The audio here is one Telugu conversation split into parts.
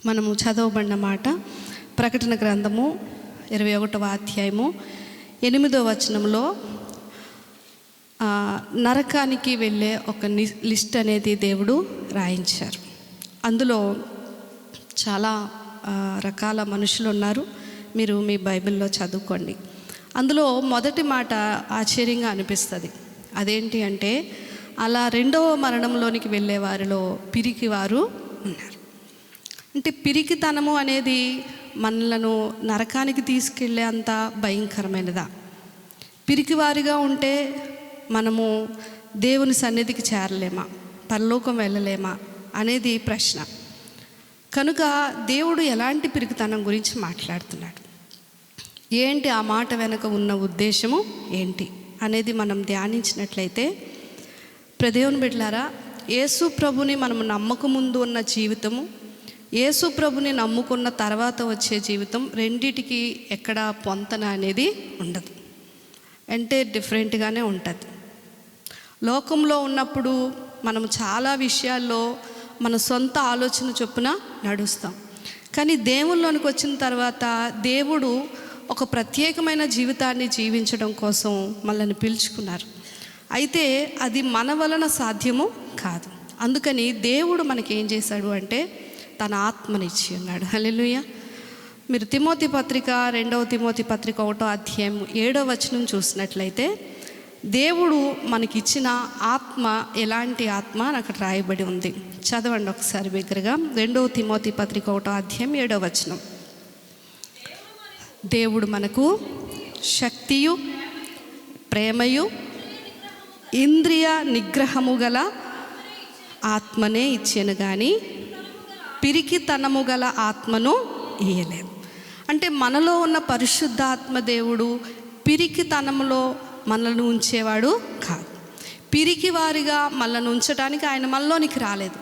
మనము చదవబడిన మాట ప్రకటన గ్రంథము 21వ అధ్యాయము 8వ వచనంలో నరకానికి వెళ్ళే ఒక లిస్ట్ అనేది దేవుడు రాయించారు. అందులో చాలా రకాల మనుషులు ఉన్నారు. మీరు మీ బైబిల్లో చదువుకోండి. అందులో మొదటి మాట ఆశ్చర్యంగా అనిపిస్తుంది. అదేంటి అంటే, అలా రెండవ మరణంలోనికి వెళ్ళే వారిలో పిరికివారు ఉన్నారు. అంటే పిరికితనము అనేది మనలను నరకానికి తీసుకెళ్ళే అంత భయంకరమైనదా? పిరికివారిగా ఉంటే మనము దేవుని సన్నిధికి చేరలేమా, పరలోకం వెళ్ళలేమా అనేది ప్రశ్న. కనుక దేవుడు ఎలాంటి పిరికితనం గురించి మాట్లాడుతున్నాడు, ఏంటి ఆ మాట వెనుక ఉన్న ఉద్దేశము ఏంటి అనేది మనం ధ్యానించినట్లయితే, దేవుని బిడ్డలారా, యేసు ప్రభుని మనము నమ్మక ముందు ఉన్న జీవితము, యేసు ప్రభుని నమ్ముకున్న తర్వాత వచ్చే జీవితం, రెండిటికి ఎక్కడ పొంతన అనేది ఉండదు. అంటే డిఫరెంట్గానే ఉంటుంది. లోకంలో ఉన్నప్పుడు మనం చాలా విషయాల్లో మన సొంత ఆలోచన చొప్పున నడుస్తాం. కానీ దేవుళ్ళలోనికి వచ్చిన తర్వాత దేవుడు ఒక ప్రత్యేకమైన జీవితాన్ని జీవించడం కోసం మనల్ని పిలుచుకున్నారు. అయితే అది మన వలన సాధ్యము కాదు. అందుకని దేవుడు మనకి ఏం చేశాడు అంటే తన ఆత్మనిచ్చి ఉన్నాడు. హల్లెలూయా. మీరు తిమోతి పత్రిక 2వ తిమోతి పత్రిక 1వ అధ్యాయం 7వ వచనం చూసినట్లయితే, దేవుడు మనకిచ్చిన ఆత్మ ఎలాంటి ఆత్మ అని అక్కడ రాయబడి ఉంది. చదవండి ఒకసారి బిగ్గరగా. 2వ తిమోతి పత్రిక 1వ అధ్యాయం 7వ వచనం. దేవుడు మనకు శక్తియు ప్రేమయు ఇంద్రియ నిగ్రహము గల ఆత్మనే ఇచ్చాను, కానీ పిరికితనము గల ఆత్మను ఇయ్యలేము. అంటే మనలో ఉన్న పరిశుద్ధాత్మ దేవుడు పిరికితనములో మనల్ని ఉంచేవాడు కాదు. పిరికివారిగా మనల్ని ఉంచడానికి ఆయన మనలోనికి రాలేదు.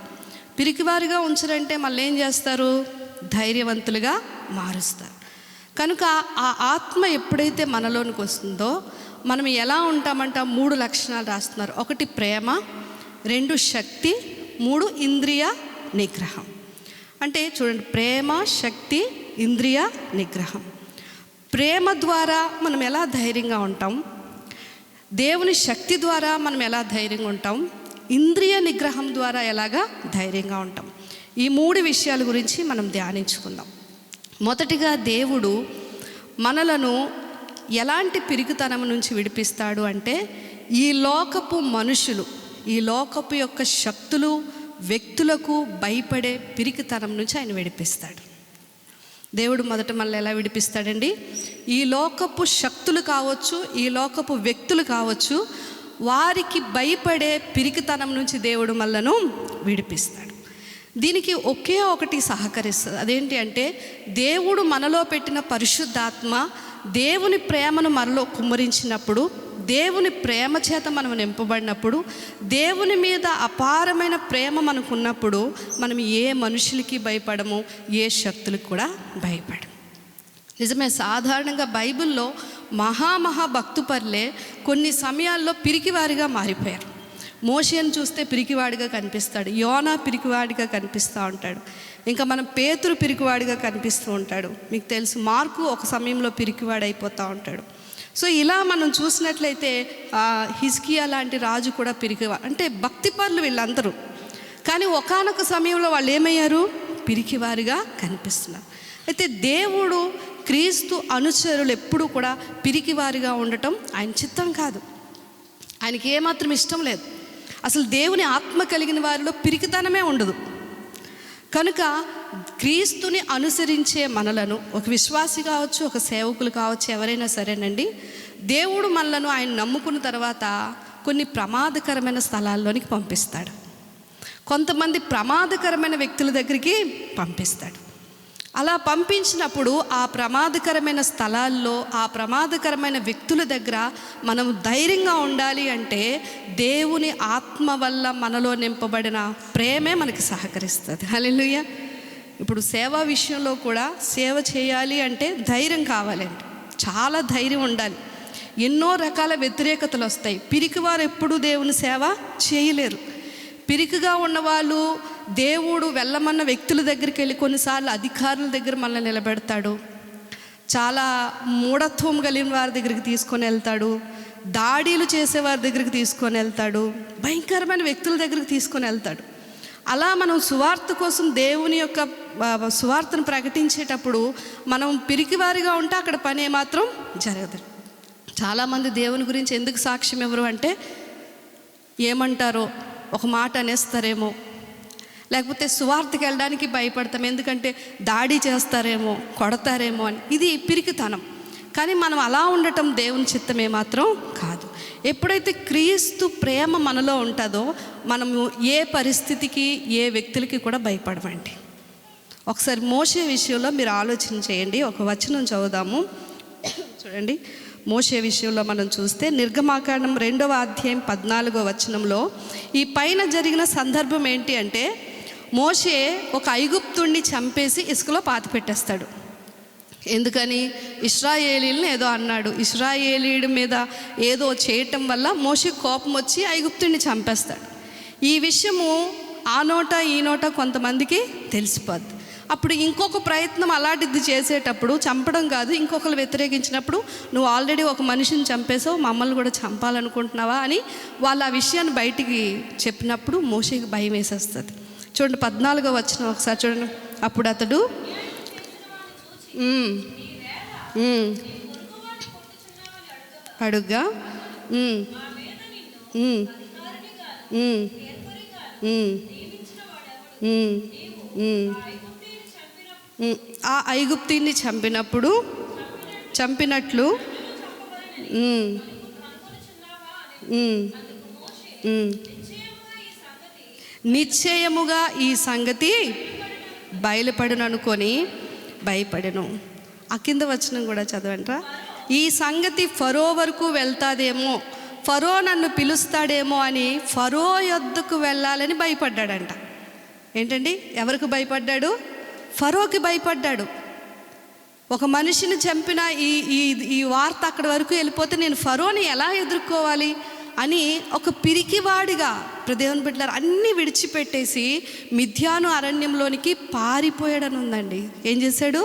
పిరికివారిగా ఉంచరంటే మళ్ళీ ఏం చేస్తారు? ధైర్యవంతులుగా మారుస్తారు. కనుక ఆ ఆత్మ ఎప్పుడైతే మనలోనికి వస్తుందో మనం ఎలా ఉంటామంట? 3 లక్షణాలు రాస్తున్నారు. 1 ప్రేమ, 2 శక్తి, 3 ఇంద్రియ నిగ్రహం. అంటే చూడండి, ప్రేమ, శక్తి, ఇంద్రియ నిగ్రహం. ప్రేమ ద్వారా మనం ఎలా ధైర్యంగా ఉంటాం, దేవుని శక్తి ద్వారా మనం ఎలా ధైర్యంగా ఉంటాం, ఇంద్రియ నిగ్రహం ద్వారా ఎలాగా ధైర్యంగా ఉంటాం. ఈ 3 విషయాల గురించి మనం ధ్యానించుకుందాం. మొదటిగా, దేవుడు మనలను ఎలాంటి పిరికితనం నుంచి విడిపిస్తాడు అంటే, ఈ లోకపు మనుషులు, ఈ లోకపు యొక్క శక్తులు, వ్యక్తులకు భయపడే పిరికితనం నుంచి ఆయన విడిపిస్తాడు. దేవుడు మొదట మనల్ని ఎలా విడిపిస్తాడండి? ఈ లోకపు శక్తులు కావచ్చు, ఈ లోకపు వ్యక్తులు కావచ్చు, వారికి భయపడే పిరికితనం నుంచి దేవుడు మనలను విడిపిస్తాడు. దీనికి ఒకే ఒకటి సహకరిస్తుంది. అదేంటి అంటే, దేవుడు మనలో పెట్టిన పరిశుద్ధాత్మ దేవుని ప్రేమను మనలో కుమ్మరించినప్పుడు, దేవుని ప్రేమ చేత మనం నింపబడినప్పుడు, దేవుని మీద అపారమైన ప్రేమ మనకున్నప్పుడు, మనం ఏ మనుషులకి భయపడము, ఏ శక్తులకు కూడా భయపడము. నిజమే, సాధారణంగా బైబిల్లో భక్తుపరులే కొన్ని సమయాల్లో పిరికివారిగా మారిపోయారు. మోషేను చూస్తే పిరికివాడిగా కనిపిస్తాడు, యోనా పిరికివాడిగా కనిపిస్తూ ఉంటాడు, ఇంకా మనం పేతురు పిరికివాడిగా కనిపిస్తూ ఉంటాడు. మీకు తెలుసు, మార్కు ఒక సమయంలో పిరికివాడు అయిపోతూ ఉంటాడు. సో ఇలా మనం చూసినట్లయితే హిజ్కియా లాంటి రాజు కూడా పిరికివాడు. అంటే భక్తిపరులు వీళ్ళందరూ. కానీ ఒకానొక సమయంలో వాళ్ళు ఏమయ్యారు? పిరికివారిగా కనిపిస్తున్నారు. అయితే దేవుడు, క్రీస్తు అనుచరులు ఎప్పుడూ కూడా పిరికివారిగా ఉండటం ఆయన చిత్తం కాదు. ఆయనకి ఏమాత్రం ఇష్టం లేదు. అసలు దేవుని ఆత్మ కలిగిన వారిలో పిరికితనమే ఉండదు. కనుక క్రీస్తుని అనుసరించే మనలను, ఒక విశ్వాసి కావచ్చు, ఒక సేవకులు కావచ్చు, ఎవరైనా సరేనండి, దేవుడు మనలను ఆయన నమ్ముకున్న తర్వాత కొన్ని ప్రమాదకరమైన స్థలాల్లోనికి పంపిస్తాడు. కొంతమంది ప్రమాదకరమైన వ్యక్తుల దగ్గరికి పంపిస్తాడు. అలా పంపించినప్పుడు ఆ ప్రమాదకరమైన స్థలాల్లో, ఆ ప్రమాదకరమైన వ్యక్తుల దగ్గర మనం ధైర్యంగా ఉండాలి అంటే దేవుని ఆత్మ వల్ల మనలో నింపబడిన ప్రేమే మనకి సహకరిస్తుంది. హల్లెలూయా. ఇప్పుడు సేవా విషయంలో కూడా సేవ చేయాలి అంటే ధైర్యం కావాలండి, చాలా ధైర్యం ఉండాలి. ఎన్నో రకాల వ్యతిరేకతలు వస్తాయి. పిరికివారు ఎప్పుడూ దేవుని సేవ చేయలేరు. పిరికిగా ఉన్నవాళ్ళు దేవుడు వెళ్ళమన్న వ్యక్తుల దగ్గరికి వెళ్ళి కొన్నిసార్లు అధికారుల దగ్గర మనల్ని నిలబెడతాడు. చాలా మూఢత్వం కలిగిన వారి దగ్గరికి తీసుకొని వెళ్తాడు. దాడులు చేసేవారి దగ్గరికి తీసుకొని వెళ్తాడు. భయంకరమైన వ్యక్తుల దగ్గరికి తీసుకొని వెళ్తాడు. అలా మనం సువార్త కోసం దేవుని యొక్క సువార్తను ప్రకటించేటప్పుడు మనం పిరికివారిగా ఉంటే అక్కడ పని ఏమాత్రం జరగదు. చాలామంది దేవుని గురించి ఎందుకు సాక్ష్యం ఎవరు అంటే ఏమంటారో, ఒక మాట అనేస్తారేమో, లేకపోతే సువార్తకి వెళ్ళడానికి భయపడతాం ఎందుకంటే దాడి చేస్తారేమో, కొడతారేమో అని. ఇది పిరికితనం. కానీ మనం అలా ఉండటం దేవుని చిత్తం ఏమాత్రం కాదు. ఎప్పుడైతే క్రీస్తు ప్రేమ మనలో ఉంటుందో మనము ఏ పరిస్థితికి ఏ వ్యక్తులకి కూడా భయపడమండి. ఒకసారి మోషే విషయంలో మీరు ఆలోచన చేయండి. ఒక వచనం చదువుదాము. చూడండి, మోషే విషయంలో మనం చూస్తే నిర్గమాకాండం 2వ అధ్యాయం 14వ వచనంలో ఈ పైన జరిగిన సందర్భం ఏంటి అంటే, మోషే ఒక ఐగుప్తుణ్ణి చంపేసి ఇసుకలో పాతి పెట్టేస్తాడు. ఎందుకని? ఇశ్రాయేలీలను ఏదో అన్నాడు. ఇశ్రాయేలీయుడి మీద ఏదో చేయటం వల్ల మోషే కోపం వచ్చి ఐగుప్తుణ్ణి చంపేస్తాడు. ఈ విషయము ఆ నోట ఈ నోట కొంతమందికి తెలిసిపోద్ది. అప్పుడు ఇంకొక ప్రయత్నం అలాంటిది చేసేటప్పుడు, చంపడం కాదు, ఇంకొకరు వ్యతిరేకించినప్పుడు, నువ్వు ఆల్రెడీ ఒక మనిషిని చంపేసావు, మమ్మల్ని కూడా చంపాలనుకుంటున్నావా అని వాళ్ళు ఆ విషయాన్ని బయటికి చెప్పినప్పుడు మోషేకి భయం వేసేస్తుంది. చూడండి 14వ వచనం ఒకసారి చూడండి. అప్పుడు అతడు అడుగ్గా ఆ ఐగుప్తీని చంపినట్లు నిశ్చయముగా ఈ సంగతి బయలుపడును అనుకొని భయపడెను. ఆ కింద వచనం కూడా చదవంట్రా. ఈ సంగతి ఫరో వరకు వెళ్తాదేమో, ఫరో నన్ను పిలుస్తాడేమో అని ఫరో యొద్దకు వెళ్ళాలని భయపడ్డాడంట. ఏంటండి? ఎవరికి భయపడ్డాడు? ఫరోకి భయపడ్డాడు. ఒక మనిషిని చంపిన ఈ వార్త అక్కడి వరకు వెళ్ళిపోతే నేను ఫరోని ఎలా ఎదుర్కోవాలి అని ఒక పిరికివాడిగా దేవుని బిడ్డలారా అన్నీ విడిచిపెట్టేసి మిద్యాను అరణ్యంలోనికి పారిపోయాడని ఉందండి. ఏం చేశాడు?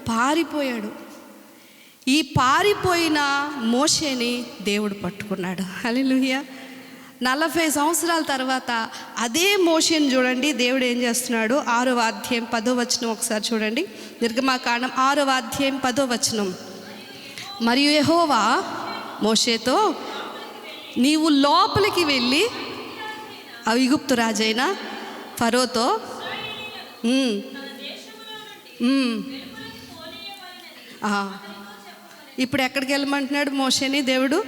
పారిపోయాడు. ఈ పారిపోయిన మోషేని దేవుడు పట్టుకున్నాడు. హల్లెలూయా. 40 సంవత్సరాల తర్వాత అదే మోషేని చూడండి దేవుడు ఏం చేస్తున్నాడు. 6వ అధ్యాయం 10వ వచనం ఒకసారి చూడండి. నిర్గమాకాండం 6వ అధ్యాయం 10వ వచనం. మరియు యెహోవా మోషేతో, నీవు లోపలికి వెళ్ళి ఐగుప్తు రాజైన ఫరోతో ఇప్పుడు ఎక్కడికి వెళ్ళమంటున్నాడు మోషేని దేవుడు?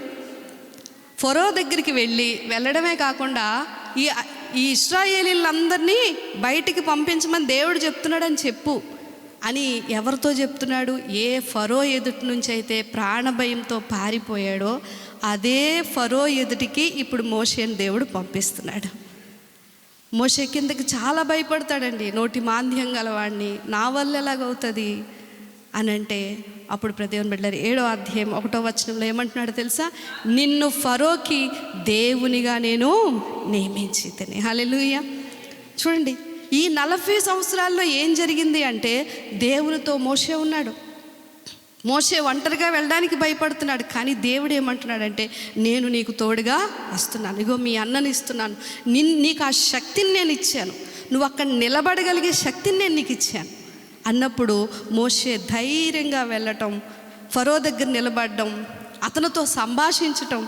ఫరో దగ్గరికి వెళ్ళడమే కాకుండా ఈ ఇశ్రాయేలీలందరినీ బయటికి పంపించమని దేవుడు చెప్తున్నాడని చెప్పు అని ఎవరితో చెప్తున్నాడు? ఏ ఫరో ఎదుటి నుంచి అయితే ప్రాణభయంతో పారిపోయాడో అదే ఫరో ఎదుటికి ఇప్పుడు మోషేని దేవుడు పంపిస్తున్నాడు. మోషే కిందకి చాలా భయపడతాడండి. నోటి మాంద్యం గలవాడిని, నా వల్ల ఎలాగవుతుంది అని అంటే అప్పుడు దేవుని బిడ్డలారా 7వ అధ్యాయం 1వ వచనంలో ఏమంటున్నాడో తెలుసా? నిన్ను ఫరోకి దేవునిగా నేను నియమించితిని. హల్లెలూయా. చూడండి, ఈ 40 సంవత్సరాల్లో ఏం జరిగింది అంటే దేవునితో మోషే ఉన్నాడు. మోషే ఒంటరిగా వెళ్ళడానికి భయపడుతున్నాడు. కానీ దేవుడు ఏమంటున్నాడంటే నేను నీకు తోడుగా వస్తున్నాను, ఇగో మీ అన్నని ఇస్తున్నాను, నీకు ఆ శక్తిని నేను ఇచ్చాను, నువ్వు అక్కడ నిలబడగలిగే శక్తిని నేను నీకు ఇచ్చాను అన్నప్పుడు మోషే ధైర్యంగా వెళ్ళటం, ఫరో దగ్గర నిలబడడం, అతనితో సంభాషించటం.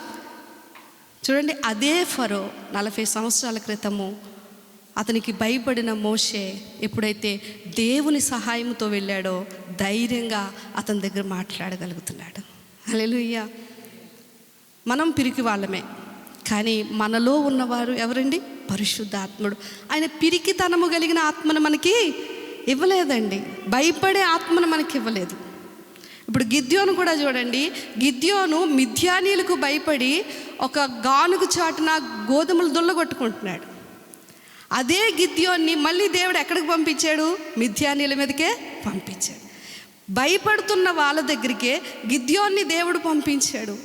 చూడండి, అదే ఫరో 40 సంవత్సరాల క్రితము అతనికి భయపడిన మోషే ఎప్పుడైతే దేవుని సహాయంతో వెళ్ళాడో ధైర్యంగా అతని దగ్గర మాట్లాడగలుగుతున్నాడు. హల్లెలూయా. మనం పిరికి వాళ్ళమే, కానీ మనలో ఉన్నవారు ఎవరండి? పరిశుద్ధాత్ముడు. ఆయన పిరికితనము కలిగిన ఆత్మను మనకి ఇవ్వలేదండి, భయపడే ఆత్మను మనకి ఇవ్వలేదు. ఇప్పుడు గిద్యోను కూడా చూడండి, గిద్యోను మిద్యానీయులకు భయపడి ఒక గానుగు చాటున గోధుమలు దుల్లగొట్టుకుంటున్నాడు. అదే గిద్యోన్ని మళ్ళీ దేవుడు ఎక్కడికి పంపించాడు? మిద్యానీయుల మీదకే పంపించాడు. భయపడుతున్న వాళ్ళ దగ్గరికే గిద్యోన్ని దేవుడు పంపించాడు.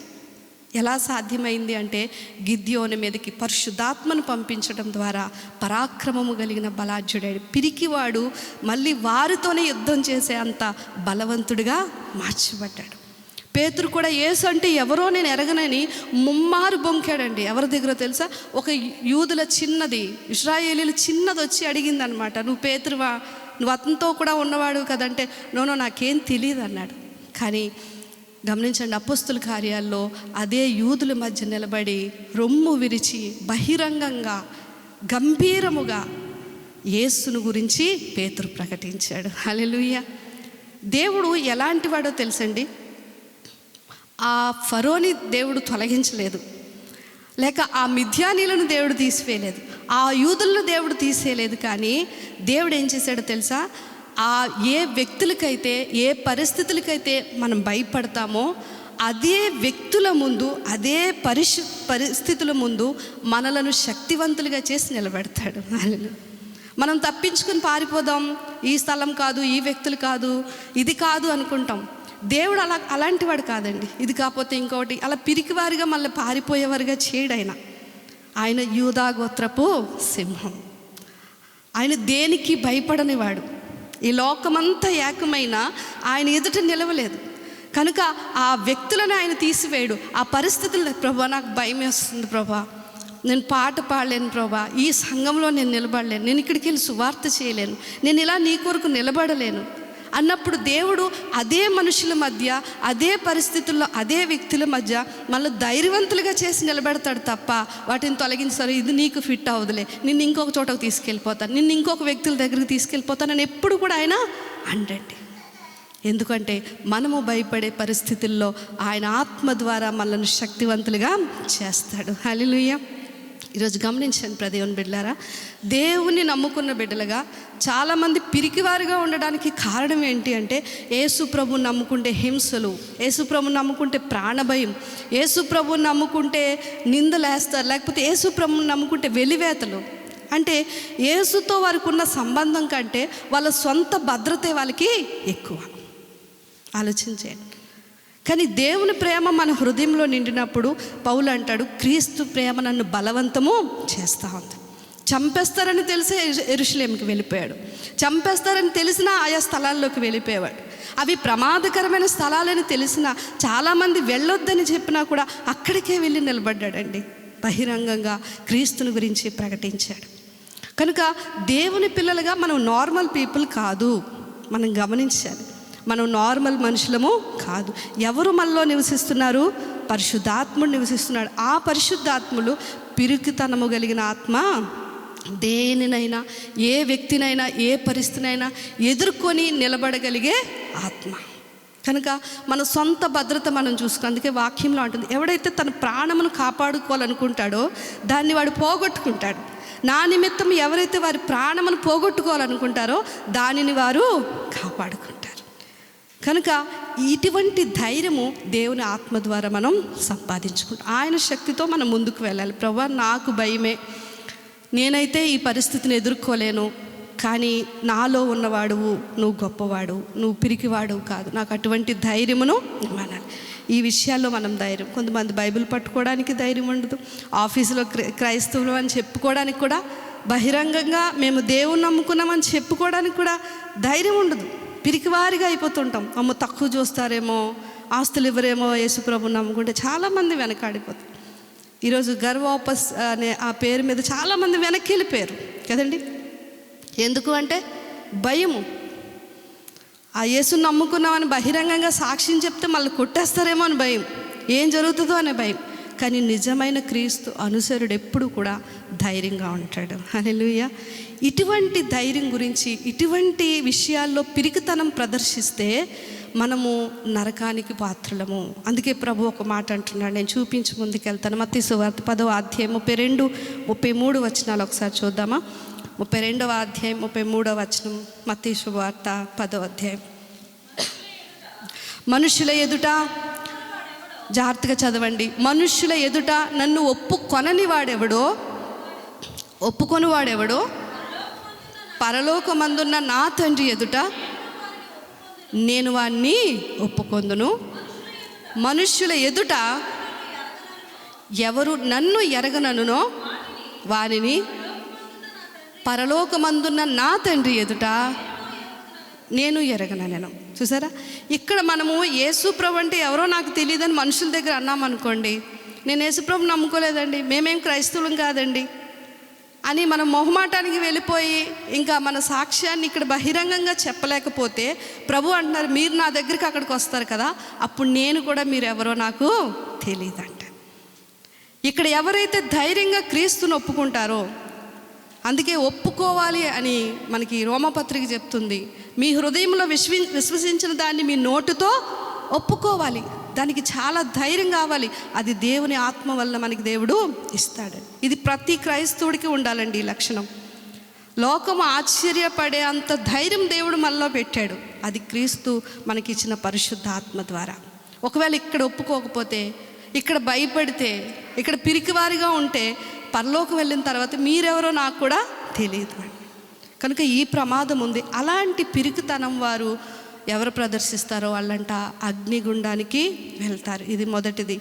ఎలా సాధ్యమైంది అంటే గిద్యోని మీదకి పరిశుద్ధాత్మను పంపించడం ద్వారా పరాక్రమము కలిగిన బలాఢ్యుడాడు. పిరికివాడు మళ్ళీ వారితోనే యుద్ధం చేసే అంత బలవంతుడిగా మార్చబడ్డాడు. పేతురు కూడా యేసు అంటే ఎవరో నేను ఎరగనని ముమ్మారు బొంకాడండి. ఎవరి దగ్గర తెలుసా? ఒక యూదుల చిన్నది, ఇశ్రాయేలీలు చిన్నది వచ్చి అడిగింది అనమాట, నువ్వు పేతురువా, నువ్వు అతనితో కూడా ఉన్నవాడు కదంటే, నో నాకేం తెలియదు అన్నాడు. కానీ గమనించండి, అపోస్తుల కార్యాల్లో అదే యూదుల మధ్య నిలబడి రొమ్ము విరిచి బహిరంగంగా గంభీరముగా యేసును గురించి పేతురు ప్రకటించాడు. హల్లెలూయా. దేవుడు ఎలాంటి వాడో తెలుసండి. ఆ ఫరోని దేవుడు తొలగించలేదు, లేక ఆ మిథ్యానీలను దేవుడు తీసివేయలేదు, ఆ యూదులను దేవుడు తీసేయలేదు. కానీ దేవుడు ఏం చేశాడో తెలుసా? ఆ ఏ వ్యక్తులకైతే, ఏ పరిస్థితులకైతే మనం భయపడతామో అదే వ్యక్తుల ముందు, అదే పరిస్థితుల ముందు మనలను శక్తివంతులుగా చేసి నిలబెడతాడు. మనం తప్పించుకుని పారిపోదాం, ఈ స్థలం కాదు, ఈ వ్యక్తులు కాదు, ఇది కాదు అనుకుంటాం. దేవుడు అలాంటి వాడు కాదండి. ఇది కాకపోతే ఇంకోటి అలా పిరికివారిగా మళ్ళీ పారిపోయేవారిగా చేయడు. ఆయన యూదా గోత్రపు సింహం. ఆయన దేనికి భయపడని వాడు. ఈ లోకమంతా ఏకమైన ఆయన ఎదుట నిలవలేదు. కనుక ఆ వ్యక్తులను ఆయన తీసివేయడు. ఆ పరిస్థితుల్లో, ప్రభా నాకు భయం వేస్తుంది ప్రభా, నేను పాట పాడలేను ప్రభా, ఈ సంఘంలో నేను నిలబడలేను, నేను ఇక్కడికి వెళ్ళి సువార్త చేయలేను, నేను ఇలా నీ కొరకు నిలబడలేను అన్నప్పుడు దేవుడు అదే మనుషుల మధ్య, అదే పరిస్థితుల్లో, అదే వ్యక్తుల మధ్య మళ్ళీ ధైర్యవంతులుగా చేసి నిలబెడతాడు తప్ప వాటిని తొలగించారు, ఇది నీకు ఫిట్ అవ్వదులే, నిన్ను ఇంకొక చోటకు తీసుకెళ్ళిపోతాను, నిన్ను ఇంకొక వ్యక్తుల దగ్గరికి తీసుకెళ్ళిపోతానని ఎప్పుడు కూడా ఆయన అండండి. ఎందుకంటే మనము భయపడే పరిస్థితుల్లో ఆయన ఆత్మ ద్వారా మనల్ని శక్తివంతులుగా చేస్తాడు. హల్లెలూయా. ఈరోజు గమనించండి దేవుని బిడ్డలారా, దేవుని నమ్ముకున్న బిడ్డలుగా చాలామంది పిరికివారుగా ఉండడానికి కారణం ఏంటి అంటే, యేసు ప్రభువుని నమ్ముకుంటే హింసలు, యేసు ప్రభువుని నమ్ముకుంటే ప్రాణభయం, యేసు ప్రభువుని నమ్ముకుంటే నిందలేస్తారు, లేకపోతే యేసు ప్రభువుని నమ్ముకుంటే వెలివేతలు. అంటే యేసుతో వారికి ఉన్న సంబంధం కంటే వాళ్ళ సొంత భద్రతే వాళ్ళకి ఎక్కువ. ఆలోచించేయండి. కానీ దేవుని ప్రేమ మన హృదయంలో నిండినప్పుడు పౌలు అంటాడు, క్రీస్తు ప్రేమ నన్ను బలవంతము చేస్తూ ఉంది. చంపేస్తారని తెలిసే యెరూషలేముకి వెళ్ళిపోయాడు, చంపేస్తారని తెలిసిన ఆయా స్థలాల్లోకి వెళ్ళిపోయేవాడు. అవి ప్రమాదకరమైన స్థలాలని తెలిసిన చాలామంది వెళ్ళొద్దని చెప్పినా కూడా అక్కడికే వెళ్ళి నిలబడ్డాడండి. బహిరంగంగా క్రీస్తుని గురించి ప్రకటించాడు. కనుక దేవుని పిల్లలుగా మనం నార్మల్ పీపుల్ కాదు. మనం గమనించాలి, మనం నార్మల్ మనుషులము కాదు. ఎవరు మనలో నివసిస్తున్నారు? పరిశుద్ధాత్ముడు నివసిస్తున్నాడు. ఆ పరిశుద్ధాత్ములు పిరికితనము కలిగిన ఆత్మ, దేనినైనా, ఏ వ్యక్తినైనా, ఏ పరిస్థితినైనా ఎదుర్కొని నిలబడగలిగే ఆత్మ. కనుక మన సొంత భద్రత మనం చూసుకుని, అందుకే వాక్యంలో అంటుంది, ఎవడైతే తన ప్రాణమును కాపాడుకోవాలనుకుంటాడో దాన్ని వాడు పోగొట్టుకుంటాడు. నా నిమిత్తం ఎవరైతే వారి ప్రాణమును పోగొట్టుకోవాలనుకుంటారో దానిని వారు కాపాడుకుంటారు. కనుక ఇటువంటి ధైర్యము దేవుని ఆత్మ ద్వారా మనం సంపాదించుకుంటాం. ఆయన శక్తితో మనం ముందుకు వెళ్ళాలి. ప్రభువా నాకు భయమే, నేనైతే ఈ పరిస్థితిని ఎదుర్కోలేను, కానీ నాలో ఉన్నవాడువు, నువ్వు గొప్పవాడు, నువ్వు పిరికివాడు కాదు, నాకు అటువంటి ధైర్యమును ఇవ్వాలి. ఈ విషయాల్లో మనం ధైర్యం, కొంతమంది బైబిల్ పట్టుకోవడానికి ధైర్యం ఉండదు, ఆఫీసులో క్రైస్తవులు అని చెప్పుకోవడానికి కూడా, బహిరంగంగా మేము దేవుని నమ్ముకున్నామని చెప్పుకోవడానికి కూడా ధైర్యం ఉండదు. పిరికివారిగా అయిపోతుంటాం. అమ్మో తక్కువ చూస్తారేమో, ఆస్తులు ఇవ్వరేమో, యేసుప్రభుని నమ్ముకుంటే చాలామంది వెనకాడిపోతారు. ఈరోజు గర్వాపస్ అనే ఆ పేరు మీద చాలామంది వెనక్కి వెళ్ళిపోయారు కదండి. ఎందుకు అంటే భయము. ఆ యేసుని నమ్ముకున్నామని బహిరంగంగా సాక్ష్యం చెప్తే మళ్ళీ కొట్టేస్తారేమో అని భయం, ఏం జరుగుతుందో అనే భయం. కానీ నిజమైన క్రీస్తు అనుసరుడు ఎప్పుడు కూడా ధైర్యంగా ఉంటాడు. హల్లెలూయా. ఇటువంటి ధైర్యం గురించి, ఇటువంటి విషయాల్లో పిరికితనం ప్రదర్శిస్తే మనము నరకానికి పాత్రులము. అందుకే ప్రభు ఒక మాట అంటున్నాడు, నేను చూపించి ముందుకెళ్తాను. మత్తయి సువార్త 10వ అధ్యాయం 32, 33 వచనాలు ఒకసారి చూద్దామా? 32వ అధ్యాయం 33వ వచనం, మత్తయి సువార్త 10వ అధ్యాయం. మనుషుల ఎదుట, జాగ్రత్తగా చదవండి, మనుషుల ఎదుట నన్ను ఒప్పుకొనని వాడెవడో పరలోకమందున్న నా తండ్రి ఎదుట నేను వాణ్ణి ఒప్పుకొందును. మనుష్యుల ఎదుట ఎవరు నన్ను ఎరగననునో వానిని పరలోకమందున్న నా తండ్రి ఎదుట నేను ఎరగనను. చూసారా, ఇక్కడ మనము యేసుప్రభు అంటే ఎవరో నాకు తెలియదని మనుషుల దగ్గర అన్నామనుకోండి, నేను యేసుప్రభు నమ్ముకోలేదండి, మేమేం క్రైస్తవులం కాదండి అని మనం మొహమాటానికి వెళ్ళిపోయి ఇంకా మన సాక్ష్యాన్ని ఇక్కడ బహిరంగంగా చెప్పలేకపోతే, ప్రభు అంటున్నారు మీరు నా దగ్గరికి అక్కడికి వస్తారు కదా, అప్పుడు నేను కూడా మీరు ఎవరో నాకు తెలియదంట. ఇక్కడ ఎవరైతే ధైర్యంగా క్రీస్తుని ఒప్పుకుంటారో, అందుకే ఒప్పుకోవాలి అని మనకి రోమపత్రిక చెప్తుంది, మీ హృదయంలో విశ్వసించిన దాన్ని మీ నోటితో ఒప్పుకోవాలి. దానికి చాలా ధైర్యం కావాలి. అది దేవుని ఆత్మ వల్ల మనకి దేవుడు ఇస్తాడు. ఇది ప్రతి క్రైస్తవుడికి ఉండాలండి ఈ లక్షణం. లోకం ఆశ్చర్యపడే అంత ధైర్యం దేవుడు మనలో పెట్టాడు. అది క్రీస్తు మనకిచ్చిన పరిశుద్ధ ఆత్మ ద్వారా. ఒకవేళ ఇక్కడ ఒప్పుకోకపోతే, ఇక్కడ భయపడితే, ఇక్కడ పిరికివారిగా ఉంటే, పరలోకం వెళ్ళిన తర్వాత మీరెవరో నాకు కూడా తెలియదు అండి. కనుక ఈ ప్రమాదం ఉంది. అలాంటి పిరికితనం వారు ఎవరు ప్రదర్శిస్తారో వాళ్ళంట అగ్నిగుండానికి వెళ్తారు. ఇది మొదటిది.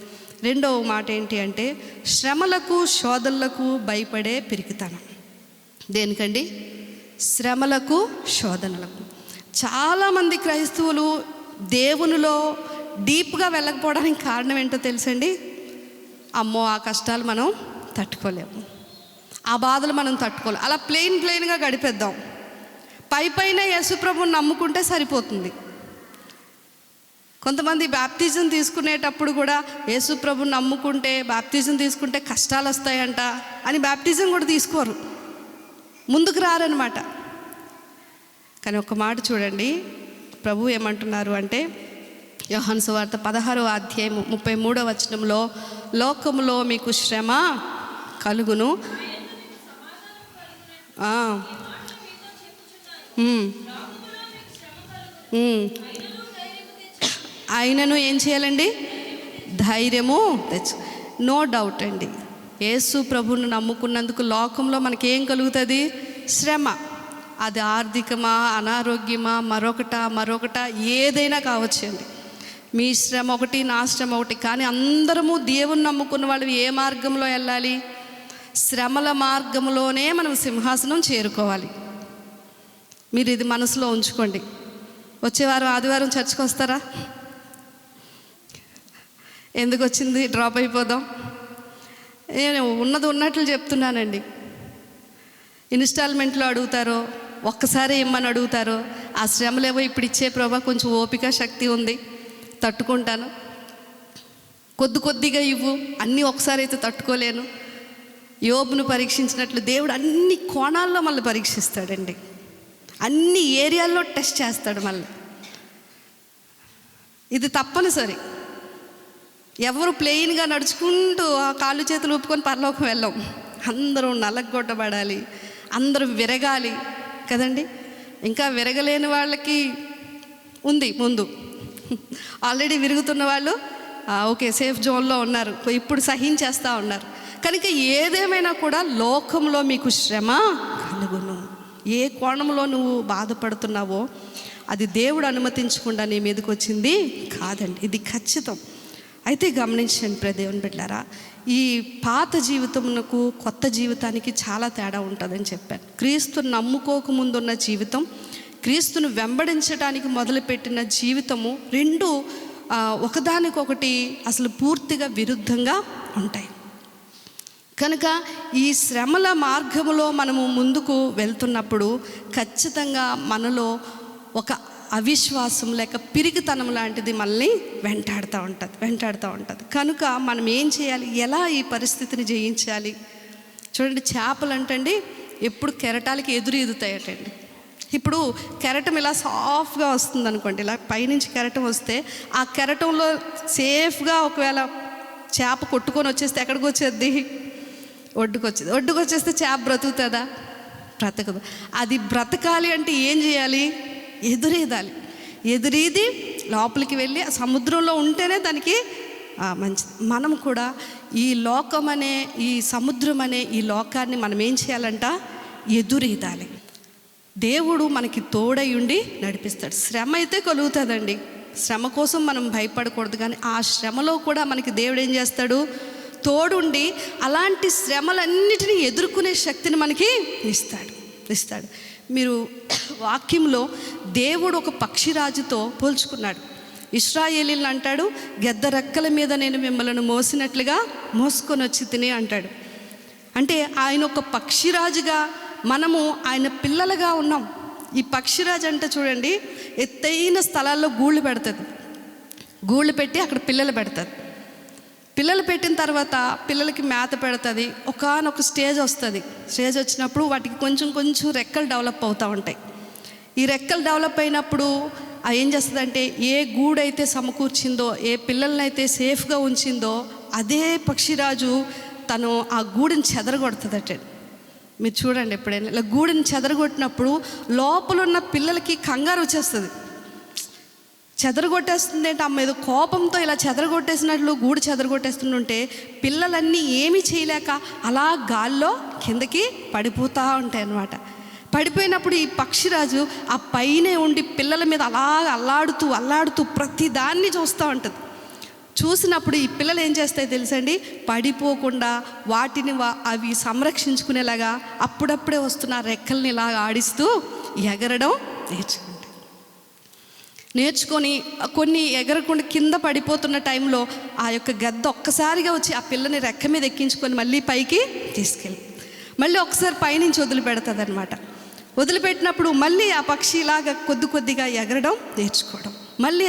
రెండవ మాట ఏంటి అంటే, శ్రమలకు శోధనలకు భయపడే పిరికితనం. దేనికండి? శ్రమలకు శోధనలకు. చాలామంది క్రైస్తవులు దేవునిలో డీప్గా వెళ్ళకపోవడానికి కారణం ఏంటో తెలుసండి? అమ్మో ఆ కష్టాలు మనం తట్టుకోలేము, ఆ బాధలు మనం తట్టుకోలేము, అలా ప్లెయిన్గా గడిపేద్దాం, పైన యేసుప్రభుని నమ్ముకుంటే సరిపోతుంది. కొంతమంది బాప్తిజం తీసుకునేటప్పుడు కూడా యేసుప్రభుని నమ్ముకుంటే, బాప్తిజం తీసుకుంటే కష్టాలు వస్తాయంట అని బాప్తిజం కూడా తీసుకోరు, ముందుకు రారనమాట. కానీ ఒక మాట చూడండి, ప్రభు ఏమంటున్నారు అంటే, యోహాను సువార్త 16వ అధ్యాయం 33వ వచనంలో, లోకములో మీకు శ్రమ కలుగును, ఆయనను ఏం చేయాలండి? ధైర్యము తెచ్చు. నో డౌట్ అండి, యేసు ప్రభువును నమ్ముకున్నందుకు లోకంలో మనకేం కలుగుతుంది? శ్రమ. అది ఆర్థికమా, అనారోగ్యమా, మరొకట ఏదైనా కావచ్చండి. మీ శ్రమ ఒకటి, నా శ్రమ ఒకటి. కానీ అందరము దేవుని నమ్ముకున్న వాళ్ళు ఏ మార్గంలో వెళ్ళాలి? శ్రమల మార్గంలోనే మనం సింహాసనం చేరుకోవాలి. మీరు ఇది మనసులో ఉంచుకోండి. వచ్చేవారం ఆదివారం చర్చికి వస్తారా? ఎందుకు వచ్చింది డ్రాప్ అయిపోదాం? నేను ఉన్నది ఉన్నట్లు చెప్తున్నానండి. ఇన్స్టాల్మెంట్లో అడుగుతారో, ఒక్కసారి ఇమ్మని అడుగుతారో, ఆ శ్రమలేవో ఇప్పుడు ఇచ్చే ప్రభా కొంచెం ఓపిక శక్తి ఉంది, తట్టుకుంటాను, కొద్దిగా ఇవ్వు, అన్నీ ఒకసారి అయితే తట్టుకోలేను. యోబును పరీక్షించినట్లు దేవుడు అన్ని కోణాల్లో మళ్ళీ పరీక్షిస్తాడండి, అన్ని ఏరియాల్లో టెస్ట్ చేస్తాడు మళ్ళీ. ఇది తప్పనిసరి. ఎవరు ప్లెయిన్గా నడుచుకుంటూ ఆ కాళ్ళు చేతులు ఊపుకొని పరలోకం వెళ్ళాం. అందరూ నలగొట్టబడాలి, అందరూ విరగాలి కదండి. ఇంకా విరగలేని వాళ్ళకి ఉంది ముందు, ఆల్రెడీ విరుగుతున్న వాళ్ళు ఓకే సేఫ్ జోన్లో ఉన్నారు, ఇప్పుడు సహించేస్తూ ఉన్నారు. కనుక ఏదేమైనా కూడా లోకంలో మీకు శ్రమ కలుగును. ఏ కోణంలో నువ్వు బాధపడుతున్నావో అది దేవుడు అనుమతించకుండా నీ మీదకి వచ్చింది కాదండి, ఇది ఖచ్చితం. అయితే గమనించండి దేవుని బిడ్డలారా, ఈ పాత జీవితమునకు కొత్త జీవితానికి చాలా తేడా ఉంటుందని చెప్పాను. క్రీస్తును నమ్ముకోకముందున్న జీవితం, క్రీస్తును వెంబడించడానికి మొదలుపెట్టిన జీవితము, రెండు ఒకదానికొకటి అసలు పూర్తిగా విరుద్ధంగా ఉంటాయి. కనుక ఈ శ్రమల మార్గంలో మనము ముందుకు వెళ్తున్నప్పుడు ఖచ్చితంగా మనలో ఒక అవిశ్వాసం లేక పిరికితనం లాంటిది మనల్ని వెంటాడుతూ ఉంటుంది. కనుక మనం ఏం చేయాలి? ఎలా ఈ పరిస్థితిని జయించాలి? చూడండి, చేపలు అంటండి ఎప్పుడు కెరటాలకి ఎదురు ఎదుగుతాయటండి. ఇప్పుడు కెరటం ఇలా సాఫ్ట్గా వస్తుంది అనుకోండి, ఇలా పైనుంచి కెరటం వస్తే ఆ కెరటంలో సేఫ్గా ఒకవేళ చేప కొట్టుకొని వచ్చేస్తే ఎక్కడికి వచ్చేది? ఒడ్డుకు వచ్చేస్తే చేప బ్రతుకుతుందా? బ్రతకదు. అది బ్రతకాలి అంటే ఏం చేయాలి? ఎదురీదాలి. ఎదురీది లోపలికి వెళ్ళి సముద్రంలో ఉంటేనే దానికి మంచిది. మనం కూడా ఈ లోకమనే, ఈ సముద్రం అనే ఈ లోకాన్ని మనం ఏం చేయాలంట? ఎదురీదాలి. దేవుడు మనకి తోడై ఉండి నడిపిస్తాడు. శ్రమ అయితే కలుగుతుందండి, శ్రమ కోసం మనం భయపడకూడదు. కానీ ఆ శ్రమలో కూడా మనకి దేవుడు ఏం చేస్తాడు? తోడుండి అలాంటి శ్రమలన్నిటినీ ఎదుర్కొనే శక్తిని మనకి ఇస్తాడు. మీరు వాక్యంలో దేవుడు ఒక పక్షిరాజుతో పోల్చుకున్నాడు. ఇశ్రాయేలీలను అంటాడు, గెద్ద రెక్కల మీద నేను మిమ్మల్ని మోసినట్లుగా మోసుకొని వచ్చి తిని అంటాడు. అంటే ఆయన ఒక పక్షిరాజుగా, మనము ఆయన పిల్లలుగా ఉన్నాం. ఈ పక్షిరాజు అంటే చూడండి, ఎత్తైన స్థలాల్లో గూళ్ళు పెడుతుంది. గూళ్ళు పెట్టి అక్కడ పిల్లలు పెడుతుంది. పిల్లలు పెట్టిన తర్వాత పిల్లలకి మేత పెడుతుంది. ఒకానొక స్టేజ్ వస్తుంది. స్టేజ్ వచ్చినప్పుడు వాటికి కొంచెం రెక్కలు డెవలప్ అవుతూ ఉంటాయి. ఈ రెక్కలు డెవలప్ అయినప్పుడు ఏం చేస్తుందంటే, ఏ గూడైతే సమకూర్చిందో, ఏ పిల్లలనైతే సేఫ్గా ఉంచిందో, అదే పక్షిరాజు తను ఆ గూడుని చెదరగొడుతుందట. మీరు చూడండి, ఎప్పుడైనా ఇలా గూడుని చెదరగొట్టినప్పుడు లోపల ఉన్న పిల్లలకి కంగారు వచ్చేస్తుంది. చెదరగొట్టేస్తుంది అంటే అమ్మ ఏదో కోపంతో ఇలా చెదరగొట్టేసినట్లు గూడు చెదరగొట్టేస్తుంటే పిల్లలన్నీ ఏమీ చేయలేక అలా గాల్లో కిందకి పడిపోతూ ఉంటాయి అన్నమాట. పడిపోయినప్పుడు ఈ పక్షిరాజు ఆ పైనే ఉండి పిల్లల మీద అలా అల్లాడుతూ ప్రతి దాన్ని చూస్తూ ఉంటుంది. చూసినప్పుడు ఈ పిల్లలు ఏం చేస్తాయి తెలుసండి, పడిపోకుండా వాటిని అవి సంరక్షించుకునేలాగా అప్పుడప్పుడే వస్తున్న రెక్కల్ని ఇలా ఆడిస్తూ ఎగరడం నేర్చుకొని కొన్ని ఎగరకుండా కింద పడిపోతున్న టైంలో ఆ యొక్క గద్ద ఒక్కసారిగా వచ్చి ఆ పిల్లని రెక్క మీద ఎక్కించుకొని మళ్ళీ పైకి తీసుకెళ్ళి మళ్ళీ ఒకసారి పైనుంచి వదిలిపెడుతుంది అనమాట. వదిలిపెట్టినప్పుడు మళ్ళీ ఆ పక్షి ఇలాగా కొద్దిగా ఎగరడం నేర్చుకోవడం. మళ్ళీ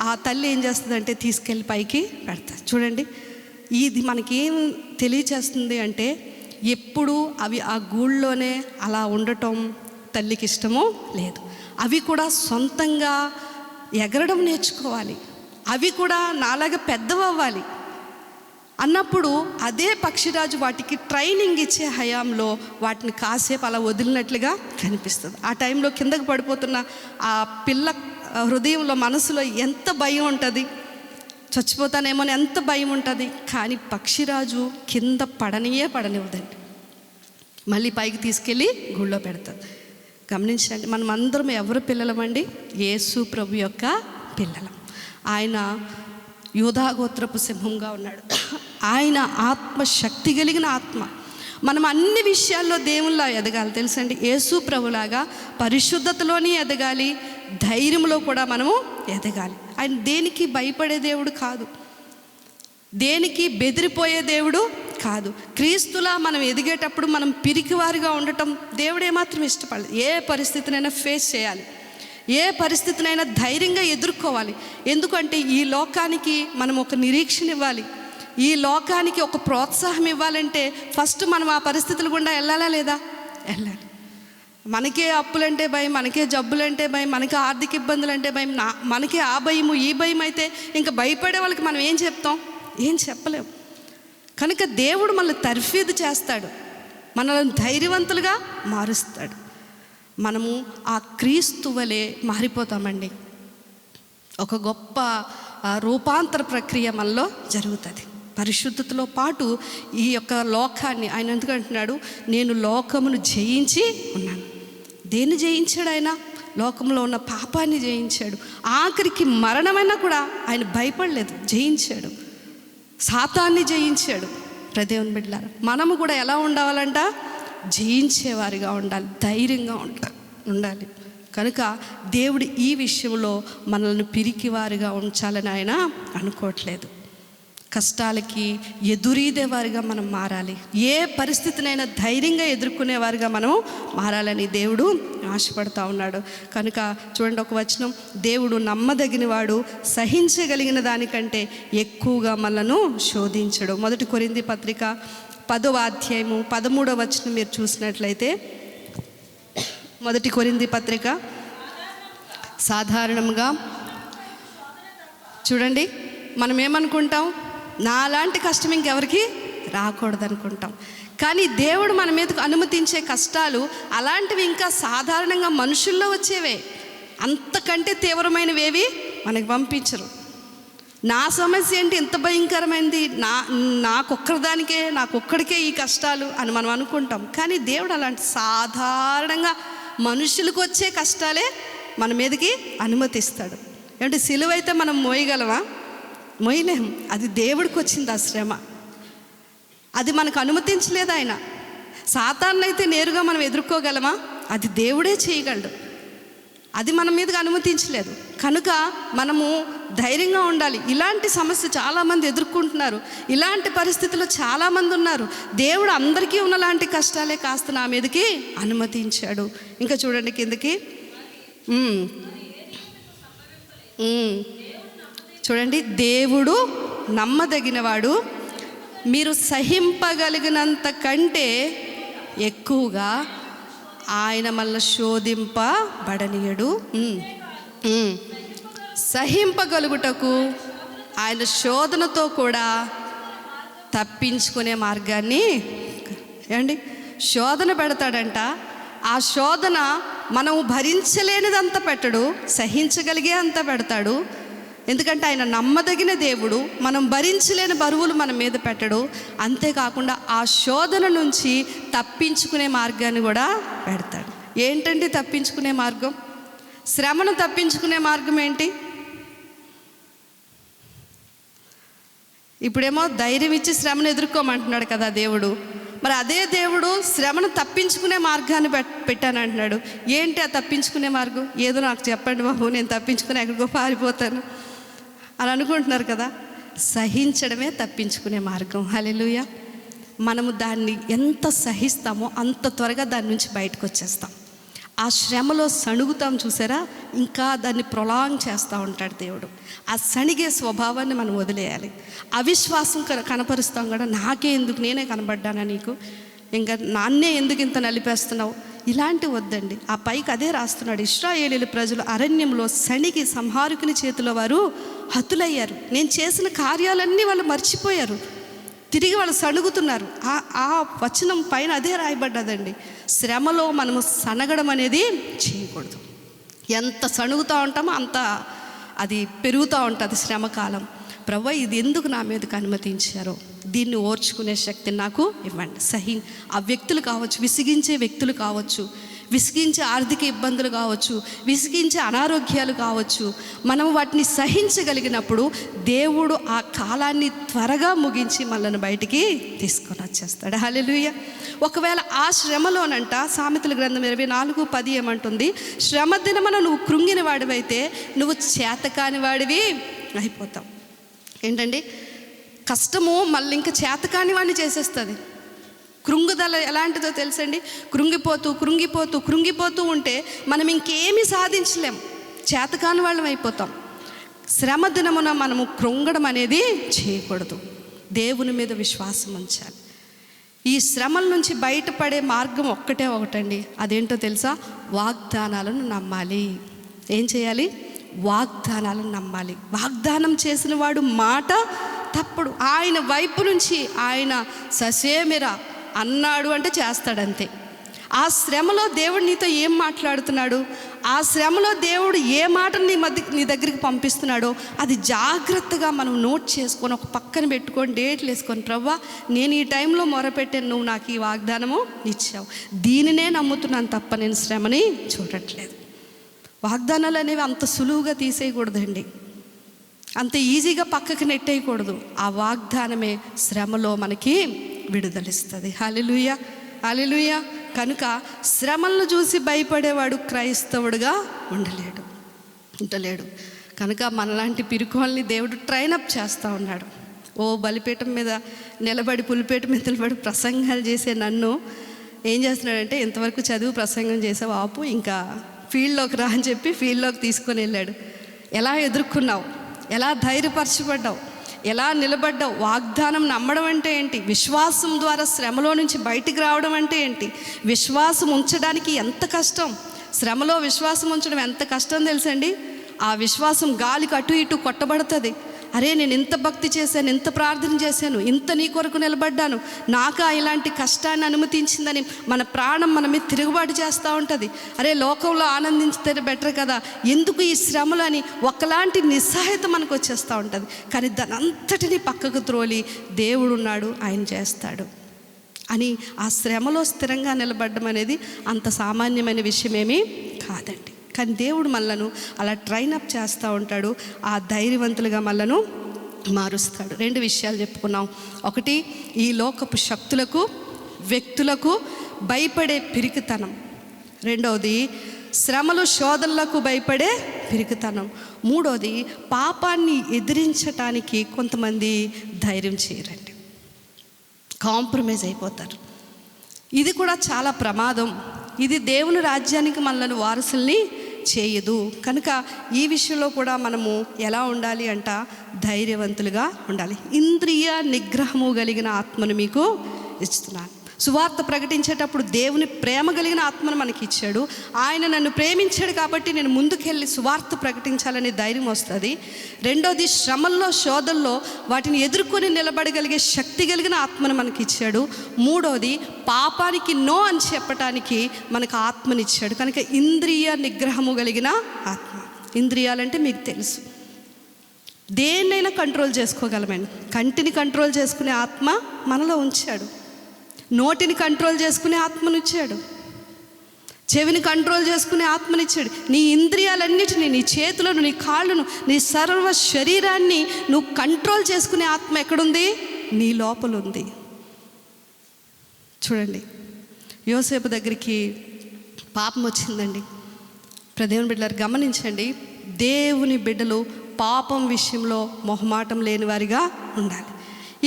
ఆ తల్లి ఏం చేస్తుందంటే తీసుకెళ్ళి పైకి పెడతారు. చూడండి, ఇది మనకేం తెలియచేస్తుంది అంటే, ఎప్పుడు అవి ఆ గూళ్ళోనే అలా ఉండటం తల్లికి ఇష్టమో లేదు. అవి కూడా సొంతంగా ఎగరడం నేర్చుకోవాలి. అవి కూడా నాలాగా పెద్దవవ్వాలి అన్నప్పుడు అదే పక్షిరాజు వాటికి ట్రైనింగ్ ఇచ్చే హయాంలో వాటిని కాసేపు అలా వదిలినట్లుగా కనిపిస్తుంది. ఆ టైంలో కిందకు పడిపోతున్న ఆ పిల్ల హృదయంలో, మనసులో ఎంత భయం ఉంటుంది, చచ్చిపోతానేమో అని ఎంత భయం ఉంటుంది. కానీ పక్షిరాజు కింద పడనివ్వదండి, మళ్ళీ పైకి తీసుకెళ్ళి గుళ్ళో పెడతారు. గమనించండి, మనం అందరం ఎవరు పిల్లలమండి? యేసు ప్రభు యొక్క పిల్లలం. ఆయన యూదాగోత్రపు సింహంగా ఉన్నాడు. ఆయన ఆత్మ శక్తి కలిగిన ఆత్మ. మనం అన్ని విషయాల్లో దేవుళ్ళ ఎదగాలి తెలుసండి. యేసు ప్రభులాగా పరిశుద్ధతలోని ఎదగాలి, ధైర్యంలో కూడా మనము ఎదగాలి. ఆయన దేనికి భయపడే దేవుడు కాదు, దేనికి బెదిరిపోయే దేవుడు కాదు. క్రీస్తులా మనం ఎదిగేటప్పుడు మనం పిరికివారిగా ఉండటం దేవుడు ఏమాత్రం ఇష్టపడలేదు. ఏ పరిస్థితినైనా ఫేస్ చేయాలి, ఏ పరిస్థితినైనా ధైర్యంగా ఎదుర్కోవాలి. ఎందుకంటే ఈ లోకానికి మనం ఒక నిరీక్షణ ఇవ్వాలి, ఈ లోకానికి ఒక ప్రోత్సాహం ఇవ్వాలంటే ఫస్ట్ మనం ఆ పరిస్థితులు గుండా వెళ్ళాలా లేదా? వెళ్ళాలి. మనకే అప్పులంటే భయం, మనకే జబ్బులంటే భయం, మనకే ఆర్థిక ఇబ్బందులు అంటే భయం, మనకే ఆ భయము ఈ భయం అయితే ఇంకా భయపడే వాళ్ళకి మనం ఏం చెప్తాం? ఏం చెప్పలేము. కనుక దేవుడు మనల్ని తర్ఫీదు చేస్తాడు, మనల్ని ధైర్యవంతులుగా మారుస్తాడు. మనము ఆ క్రీస్తు వలె మారిపోతామండి. ఒక గొప్ప రూపాంతర ప్రక్రియ మనలో జరుగుతుంది. పరిశుద్ధతలో పాటు ఈ యొక్క లోకాన్ని ఆయన ఎందుకు అంటున్నాడు, నేను లోకమును జయించి ఉన్నాను. దేన్ని జయించాడు ఆయన? లోకంలో ఉన్న పాపాన్ని జయించాడు. ఆఖరికి మరణమైనా కూడా ఆయన భయపడలేదు, జయించాడు. సాతాన్ని జయించాడు. దేవుని బిడ్డలారా, మనము కూడా ఎలా ఉండాలంట? జయించేవారిగా ఉండాలి, ధైర్యంగా ఉండాలి. కనుక దేవుడు ఈ విషయంలో మనల్ని పిరికివారిగా ఉంచాలని ఆయన అనుకోవట్లేదు. కష్టాలకి ఎదురీదేవారిగా మనం మారాలి. ఏ పరిస్థితినైనా ధైర్యంగా ఎదుర్కొనేవారిగా మనం మారాలని దేవుడు ఆశపడతా ఉన్నాడు. కనుక చూడండి, ఒక వచనం, దేవుడు నమ్మదగినవాడు, సహించగలిగిన దానికంటే ఎక్కువగా మనలను శోధించడు. 1 కొరింథీ పత్రిక 10వ అధ్యాయము 13వ వచనం మీరు చూసినట్లయితే, 1 కొరింథీ పత్రిక సాధారణంగా చూడండి, మనం ఏమనుకుంటాం? నాలాంటి కష్టం ఇంకెవరికి రాకూడదు అనుకుంటాం. కానీ దేవుడు మన మీదకు అనుమతించే కష్టాలు అలాంటివి ఇంకా సాధారణంగా మనుషుల్లో వచ్చేవే, అంతకంటే తీవ్రమైనవేవి మనకు పంపించరు. నా సమస్య ఏంటి ఇంత భయంకరమైనది, నాకొక్కడికే ఈ కష్టాలు అని మనం అనుకుంటాం. కానీ దేవుడు అలాంటి సాధారణంగా మనుషులకు వచ్చే కష్టాలే మన మీదకి అనుమతిస్తాడు. ఏమంటే సిలువ అయితే మనం మోయగలమా? మోయలేం. అది దేవుడికి వచ్చింది ఆ శ్రమ. అది మనకు అనుమతించలేదు ఆయన. సాతాన్ని అయితే నేరుగా మనం ఎదుర్కోగలమా? అది దేవుడే చేయగలడు. అది మన మీదకి అనుమతించలేదు. కనుక మనము ధైర్యంగా ఉండాలి. ఇలాంటి సమస్య చాలామంది ఎదుర్కొంటున్నారు. ఇలాంటి పరిస్థితుల్లో చాలామంది ఉన్నారు. దేవుడు అందరికీ ఉన్నలాంటి కష్టాలే కాస్త నా మీదకి అనుమతించాడు. ఇంకా చూడండి కిందకి, చూడండి, దేవుడు నమ్మదగినవాడు, మీరు సహింపగలిగినంత కంటే ఎక్కువగా ఆయన మళ్ళీ శోధింపబడనీయడు. సహింపగలుగుటకు ఆయన శోధనతో కూడా తప్పించుకునే మార్గాన్ని ఏమండి శోధన పెడతాడంట. ఆ శోధన మనం భరించలేనిదంతా పెట్టడు, సహించగలిగే అంతా పెడతాడు. ఎందుకంటే ఆయన నమ్మదగిన దేవుడు. మనం భరించలేని బరువులు మన మీద పెట్టడు. అంతేకాకుండా ఆ శోధన నుంచి తప్పించుకునే మార్గాన్ని కూడా పెడతాడు. ఏంటంటే తప్పించుకునే మార్గం, శ్రమను తప్పించుకునే మార్గం ఏంటి? ఇప్పుడేమో ధైర్యం ఇచ్చి శ్రమను ఎదుర్కోమంటున్నాడు కదా దేవుడు. మరి అదే దేవుడు శ్రమను తప్పించుకునే మార్గాన్ని పెట్టానంటున్నాడు. ఏంటి ఆ తప్పించుకునే మార్గం? ఏదో నాకు చెప్పండి బాబు, నేను తప్పించుకుని ఎక్కడికో పారిపోతాను అని అనుకుంటున్నారు కదా. సహించడమే తప్పించుకునే మార్గం. హల్లెలూయా. మనము దాన్ని ఎంత సహిస్తామో అంత త్వరగా దాని నుంచి బయటకు వచ్చేస్తాం. ఆ శ్రమలో సణుగుతాం చూసారా, ఇంకా దాన్ని ప్రొలాంగ్ చేస్తూ ఉంటాడు దేవుడు. ఆ సణిగే స్వభావాన్ని మనం వదిలేయాలి. అవిశ్వాసం కనపరుస్తాం కూడా, నాకే ఎందుకు, నేనే కనబడ్డానా నీకు, ఇంకా నాన్నే ఎందుకు ఇంత నలిపేస్తున్నావు, ఇలాంటి వద్దండి. ఆ పైకి అదే రాస్తున్నాడు, ఇశ్రాయేలీయుల ప్రజలు అరణ్యంలో సణిగి సంహారకుని చేతిలో వారు హతులయ్యారు. నేను చేసిన కార్యాలన్నీ వాళ్ళు మర్చిపోయారు, తిరిగి వాళ్ళు సణుగుతున్నారు. ఆ వచనం పైన అదే రాయబడ్డదండి. శ్రమలో మనము సనగడం అనేది చేయకూడదు. ఎంత సణుగుతూ ఉంటామో అంత అది పెరుగుతూ ఉంటుంది శ్రమకాలం. ప్రభువా, ఇది ఎందుకు నా మీదకి అనుమతించారో, దీన్ని ఓర్చుకునే శక్తిని నాకు ఇవ్వండి. ఆ వ్యక్తులు కావచ్చు, విసిగించే వ్యక్తులు కావచ్చు, విసిగించే ఆర్థిక ఇబ్బందులు కావచ్చు, విసిగించే అనారోగ్యాలు కావచ్చు, మనం వాటిని సహించగలిగినప్పుడు దేవుడు ఆ కాలాన్ని త్వరగా ముగించి మనల్ని బయటికి తీసుకొని వచ్చేస్తాడు. హల్లెలూయా. ఒకవేళ ఆ శ్రమలోనంట సామెతల గ్రంథం 24:10 ఏమంటుంది? శ్రమ దినమున నువ్వు కృంగిన వాడివైతే నువ్వు చేతకాని వాడివి అయిపోతావు. ఏంటండి, కష్టము మళ్ళీ ఇంకా చేతకాని వాడిని చేసేస్తుంది. కృంగుదల ఎలాంటిదో తెలుసండి? కృంగిపోతూ ఉంటే మనం ఇంకేమీ సాధించలేం, చేతకాని వాళ్ళం అయిపోతాం. శ్రమ దినమున మనము కృంగడం అనేది చేయకూడదు. దేవుని మీద విశ్వాసం ఉంచాలి. ఈ శ్రమల నుంచి బయటపడే మార్గం ఒకటండి. అదేంటో తెలుసా? వాగ్దానాలను నమ్మాలి. ఏం చేయాలి? వాగ్దానాలను నమ్మాలి. వాగ్దానం చేసిన వాడు మాట తప్పుడు. ఆయన వైపు నుంచి ఆయన ససేమిరా అన్నాడు అంటే చేస్తాడంతే. ఆ శ్రమలో దేవుడు నీతో ఏం మాట్లాడుతున్నాడు, ఆ శ్రమలో దేవుడు ఏ మాటను నీ దగ్గరికి పంపిస్తున్నాడో అది జాగ్రత్తగా మనం నోట్ చేసుకొని ఒక పక్కన పెట్టుకొని డేట్లు వేసుకొని, ప్రవ్వా నేను ఈ టైంలో మొరపెట్టాను, నువ్వు నాకు ఈ వాగ్దానము ఇచ్చావు, దీనినే నమ్ముతున్నాను తప్ప నేను శ్రమని చూడట్లేదు. వాగ్దానాలు అనేవి అంత సులువుగా తీసేయకూడదండి, అంత ఈజీగా పక్కకి నెట్టేయకూడదు. ఆ వాగ్దానమే శ్రమలో మనకి విడుదలిస్తుంది. హల్లెలూయా, హల్లెలూయా. కనుక శ్రమలను చూసి భయపడేవాడు క్రైస్తవుడుగా ఉండలేడు. కనుక మనలాంటి పిరుకోల్ని దేవుడు ట్రైనప్ చేస్తూ ఉన్నాడు. బలిపీఠం మీద నిలబడి, పులిపీఠం మీద నిలబడి ప్రసంగాలు చేసే నన్ను ఏం చేస్తున్నాడంటే, ఇంతవరకు చదువు ప్రసంగం చేసావు, ఆపు, ఇంకా ఫీల్డ్లోకి రా అని చెప్పి ఫీల్డ్లోకి తీసుకొని వెళ్ళాడు. ఎలా ఎదుర్కొన్నావు, ఎలా ధైర్యపరచబడ్డావు, ఎలా నిలబడ్డావు, వాగ్దానం నమ్మడం అంటే ఏంటి, విశ్వాసం ద్వారా శ్రమలో నుంచి బయటికి రావడం అంటే ఏంటి, విశ్వాసం ఉంచడానికి ఎంత కష్టం, శ్రమలో విశ్వాసం ఉంచడం ఎంత కష్టం తెలుసండి. ఆ విశ్వాసం గాలికి అటు ఇటు కొట్టబడుతుంది. అరే నేను ఇంత భక్తి చేశాను, ఇంత ప్రార్థన చేశాను, ఇంత నీ కొరకు నిలబడ్డాను, నాకా ఇలాంటి కష్టాన్ని అనుమతించిందని మన ప్రాణం మన మీద తిరుగుబాటు చేస్తూ ఉంటుంది. అరే లోకంలో ఆనందించితే బెటర్ కదా, ఎందుకు ఈ శ్రమలు అని ఒకలాంటి నిస్సహాయత మనకు వచ్చేస్తూ ఉంటుంది. కానీ దాని అంతటినీ పక్కకు త్రోలి దేవుడు ఉన్నాడు, ఆయన చేస్తాడు అని ఆ శ్రమలో స్థిరంగా నిలబడడం అనేది అంత సామాన్యమైన విషయమేమీ కాదండి. కానీ దేవుడు మనలను అలా ట్రైనప్ చేస్తూ ఉంటాడు. ఆ ధైర్యవంతులుగా మనలను మారుస్తాడు. 2 విషయాలు చెప్పుకున్నాం. ఒకటి, ఈ లోకపు శక్తులకు, వ్యక్తులకు భయపడే పిరికితనం. రెండవది, శ్రమలు శోధనలకు భయపడే పిరికితనం. మూడవది, పాపాన్ని ఎదిరించటానికి కొంతమంది ధైర్యం చేయరండి, కాంప్రమైజ్ అయిపోతారు. ఇది కూడా చాలా ప్రమాదం. ఇది దేవుని రాజ్యానికి మనల్ని వారసుల్ని చేయదు. కనుక ఈ విషయంలో కూడా మనము ఎలా ఉండాలి అంట, ధైర్యవంతులుగా ఉండాలి. ఇంద్రియ నిగ్రహము కలిగిన ఆత్మను మీకు ఇస్తున్నాను. సువార్త ప్రకటించేటప్పుడు దేవుని ప్రేమ కలిగిన ఆత్మను మనకి ఇచ్చాడు. ఆయన నన్ను ప్రేమించాడు కాబట్టి నేను ముందుకెళ్ళి సువార్త ప్రకటించాలనే ధైర్యం వస్తుంది. రెండోది, శ్రమల్లో శోధల్లో వాటిని ఎదుర్కొని నిలబడగలిగే శక్తి కలిగిన ఆత్మను మనకి ఇచ్చాడు. మూడోది, పాపానికి నో అని చెప్పటానికి మనకు ఆత్మనిచ్చాడు. కనుక ఇంద్రియ నిగ్రహము కలిగిన ఆత్మ. ఇంద్రియాలంటే మీకు తెలుసు, దేన్నైనా కంట్రోల్ చేసుకోగలమని. కంటిని కంట్రోల్ చేసుకునే ఆత్మ మనలో ఉంచాడు. నోటిని కంట్రోల్ చేసుకునే ఆత్మనిచ్చాడు. చెవిని కంట్రోల్ చేసుకునే ఆత్మనిచ్చాడు. నీ ఇంద్రియాలన్నిటినీ, నీ చేతులను, నీ కాళ్ళను, నీ సర్వ శరీరాన్ని నువ్వు కంట్రోల్ చేసుకునే ఆత్మ ఎక్కడుంది? నీ లోపల ఉంది. చూడండి, యోసేపు దగ్గరికి పాపం వచ్చిందండి. దేవుని బిడ్డలారు గమనించండి, దేవుని బిడ్డలు పాపం విషయంలో మొహమాటం లేని వారిగా ఉండాలి.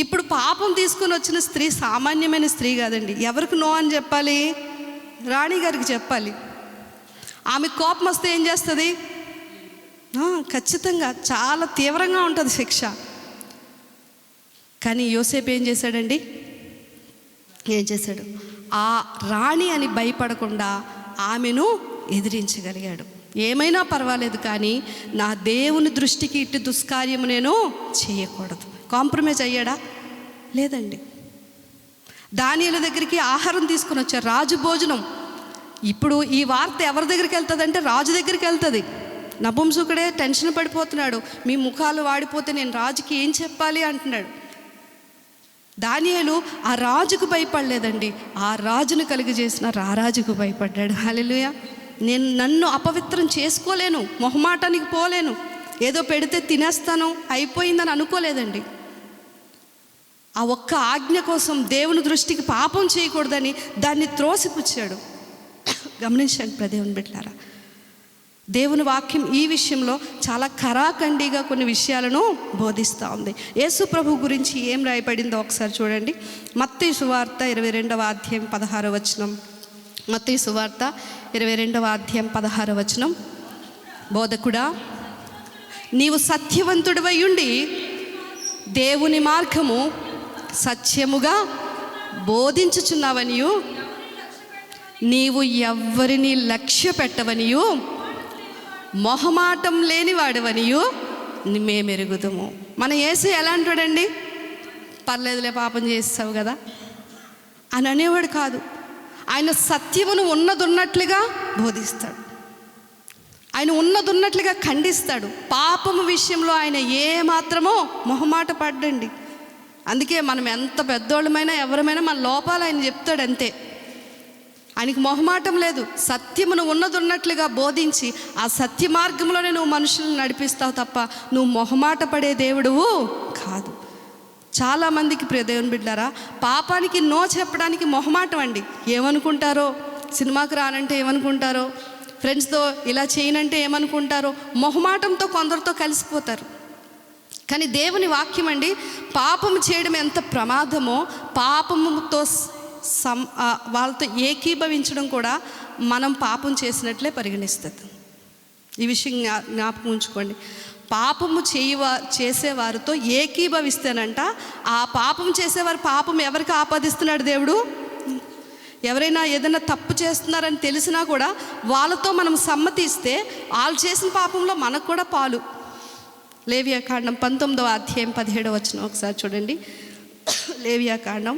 ఇప్పుడు పాపం తీసుకొని వచ్చిన స్త్రీ సామాన్యమైన స్త్రీ కాదండి. ఎవరికి నో అని చెప్పాలి? రాణిగారికి చెప్పాలి. ఆమె కోపం వస్తే ఏం చేస్తుంది? ఖచ్చితంగా చాలా తీవ్రంగా ఉంటుంది శిక్ష. కానీ యోసేపు ఏం చేశాడండి? ఏం చేశాడు? ఆ రాణి అని భయపడకుండా ఆమెను ఎదిరించగలిగాడు. ఏమైనా పర్వాలేదు, కానీ నా దేవుని దృష్టికి ఇట్టి దుష్కార్యము నేను చేయకూడదు. కాంప్రమైజ్ అయ్యాడా? లేదండి. దానియేలు దగ్గరికి ఆహారం తీసుకొని వచ్చారు, రాజు భోజనం. ఇప్పుడు ఈ వార్త ఎవరి దగ్గరికి వెళ్తుంది అంటే రాజు దగ్గరికి వెళ్తుంది. నపుంసకుడే టెన్షన్ పడిపోతున్నాడు, మీ ముఖాలు వాడిపోతే నేను రాజుకి ఏం చెప్పాలి అంటున్నాడు. దానియేలు ఆ రాజుకు భయపడలేదండి, ఆ రాజును కలిగజేసిన రారాజుకు భయపడ్డాడు. హల్లెలూయా. నన్ను అపవిత్రం చేసుకోలేను, మొహమాటానికి పోలేను, ఏదో పెడితే తినేస్తాను అయిపోయిందని అనుకోలేదండి. ఆ ఒక్క ఆజ్ఞ కోసం దేవుని దృష్టికి పాపం చేయకూడదని దాన్ని త్రోసిపుచ్చాడు. గమనించండి దేవుని బిడ్డలారా, దేవుని వాక్యం ఈ విషయంలో చాలా కరాఖండిగా కొన్ని విషయాలను బోధిస్తూ ఉంది. యేసు ప్రభు గురించి ఏం రాయబడిందో ఒకసారి చూడండి. మత్తయి సువార్త 22వ అధ్యాయం 16వ వచనం. మత్తయి సువార్త 22వ అధ్యాయం 16వ వచనం. బోధకుడా, నీవు సత్యవంతుడివై ఉండి దేవుని మార్గము సత్యముగా బోధించుచున్నావనియు, నీవు ఎవ్వరిని లక్ష్య పెట్టవనియు, మొహమాటం లేని వాడవనియు మేమెరుగుదుము. మన యేసు ఎలా అంటాడండి? పర్లేదులే, పాపం చేస్తావు కదా అని అనేవాడు కాదు. ఆయన సత్యమును ఉన్నదున్నట్లుగా బోధిస్తాడు. ఆయన ఉన్నదున్నట్లుగా ఖండిస్తాడు. పాపము విషయంలో ఆయన ఏమాత్రమో మొహమాట పడ్డండి. అందుకే మనం ఎంత పెద్దోళ్ళమైనా ఎవరమైనా మన లోపాలు ఆయన చెప్తాడు అంతే. ఆయనకి మొహమాటం లేదు. సత్యమును ఉన్నదున్నట్లుగా బోధించి ఆ సత్య మార్గంలోనే నువ్వు మనుషులను నడిపిస్తావు తప్ప నువ్వు మొహమాట పడే దేవుడువు కాదు. చాలామందికి దేవుని బిడ్డారా, పాపానికి నో చెప్పడానికి మొహమాటం అండి. ఏమనుకుంటారో, సినిమాకి రానంటే ఏమనుకుంటారో, ఫ్రెండ్స్తో ఇలా చేయనంటే ఏమనుకుంటారో, మొహమాటంతో కొందరితో కలిసిపోతారు. కానీ దేవుని వాక్యం అండి, పాపము చేయడం ఎంత ప్రమాదమో, పాపముతో వాళ్ళతో ఏకీభవించడం కూడా మనం పాపం చేసినట్లే పరిగణిస్తుంది. ఈ విషయం జ్ఞాపకం ఉంచుకోండి. పాపము చేసేవారితో ఏకీభవిస్తేనంట, ఆ పాపం చేసేవారు పాపం ఎవరికి ఆపాదిస్తున్నాడు దేవుడు? ఎవరైనా ఏదైనా తప్పు చేస్తున్నారని తెలిసినా కూడా వాళ్ళతో మనం సమ్మతిస్తే వాళ్ళు చేసిన పాపంలో మనకు కూడా పాలు. లేవియాకాండం 19వ అధ్యాయం 17వ వచనం ఒకసారి చూడండి. లేవియాకాండం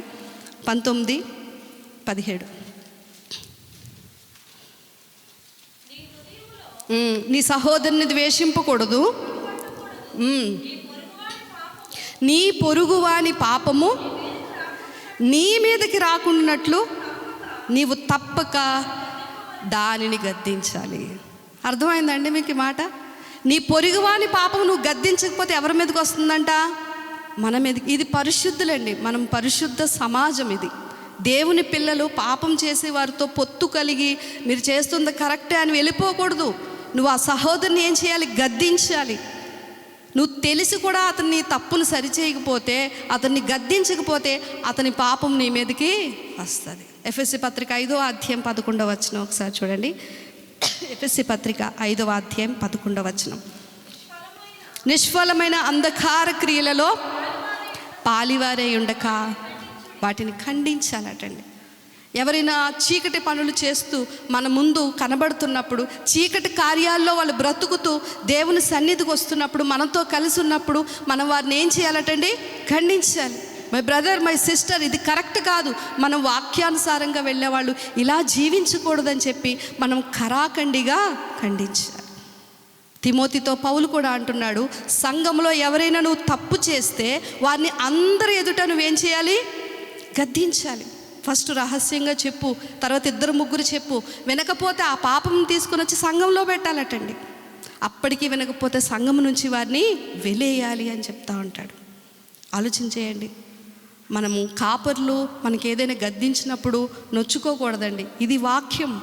19:17. నీ సహోదరుని ద్వేషింపకూడదు, నీ పొరుగువాని పాపము నీ మీదకి రాకున్నట్లు నీవు తప్పక దానిని గద్దించాలి. అర్థమైందండి మీకు ఈ మాట? నీ పొరుగువాని పాపం నువ్వు గద్దించకపోతే ఎవరి మీదకి వస్తుందంట? మనం ఇది పరిశుద్ధులండి, మనం పరిశుద్ధ సమాజం. ఇది దేవుని పిల్లలు పాపం చేసే వారితో పొత్తు కలిగి మీరు చేస్తుంది కరెక్టే అని వెళ్ళిపోకూడదు. నువ్వు ఆ సహోదరుని ఏం చేయాలి? గద్దించాలి. నువ్వు తెలిసి కూడా అతన్ని తప్పును సరిచేయకపోతే, అతన్ని గద్దించకపోతే అతని పాపం నీ మీదకి వస్తుంది. ఎఫెసీ పత్రిక 5వ అధ్యాయం 11వ వచనం ఒకసారి చూడండి. ఎఫెసీ పత్రిక 5వ అధ్యాయం 11వ వచనం. నిష్ఫలమైన అంధకార క్రియలలో పాలివారే ఉండక వాటిని ఖండించాలటండి. ఎవరైనా చీకటి పనులు చేస్తూ మన ముందు కనబడుతున్నప్పుడు, చీకటి కార్యాల్లో వాళ్ళు బ్రతుకుతూ దేవుని సన్నిధికి వస్తున్నప్పుడు, మనతో కలిసి ఉన్నప్పుడు మనం వారిని ఏం చేయాలటండి? ఖండించాలి. మై బ్రదర్, మై సిస్టర్, ఇది కరెక్ట్ కాదు. మనం వాక్యానుసారంగా వెళ్ళేవాళ్ళు ఇలా జీవించకూడదని చెప్పి మనం ఖరాఖండిగా ఖండించాలి. తిమోతితో పౌలు కూడా అంటున్నాడు, సంఘంలో ఎవరైనా నువ్వు తప్పు చేస్తే వారిని అందరి ఎదుట నువ్వేం చేయాలి? గద్దించాలి. ఫస్ట్ రహస్యంగా చెప్పు, తర్వాత 2-3 చెప్పు. వినకపోతే ఆ పాపం తీసుకుని వచ్చి సంఘంలో పెట్టాలటండి. అప్పటికీ వినకపోతే సంఘం నుంచి వారిని వెలేయాలి అని చెప్తా ఉంటాడు. ఆలోచన చేయండి. మనము కాపర్లు మనకి ఏదైనా గద్దించినప్పుడు నొచ్చుకోకూడదండి. ఇది వాక్యం,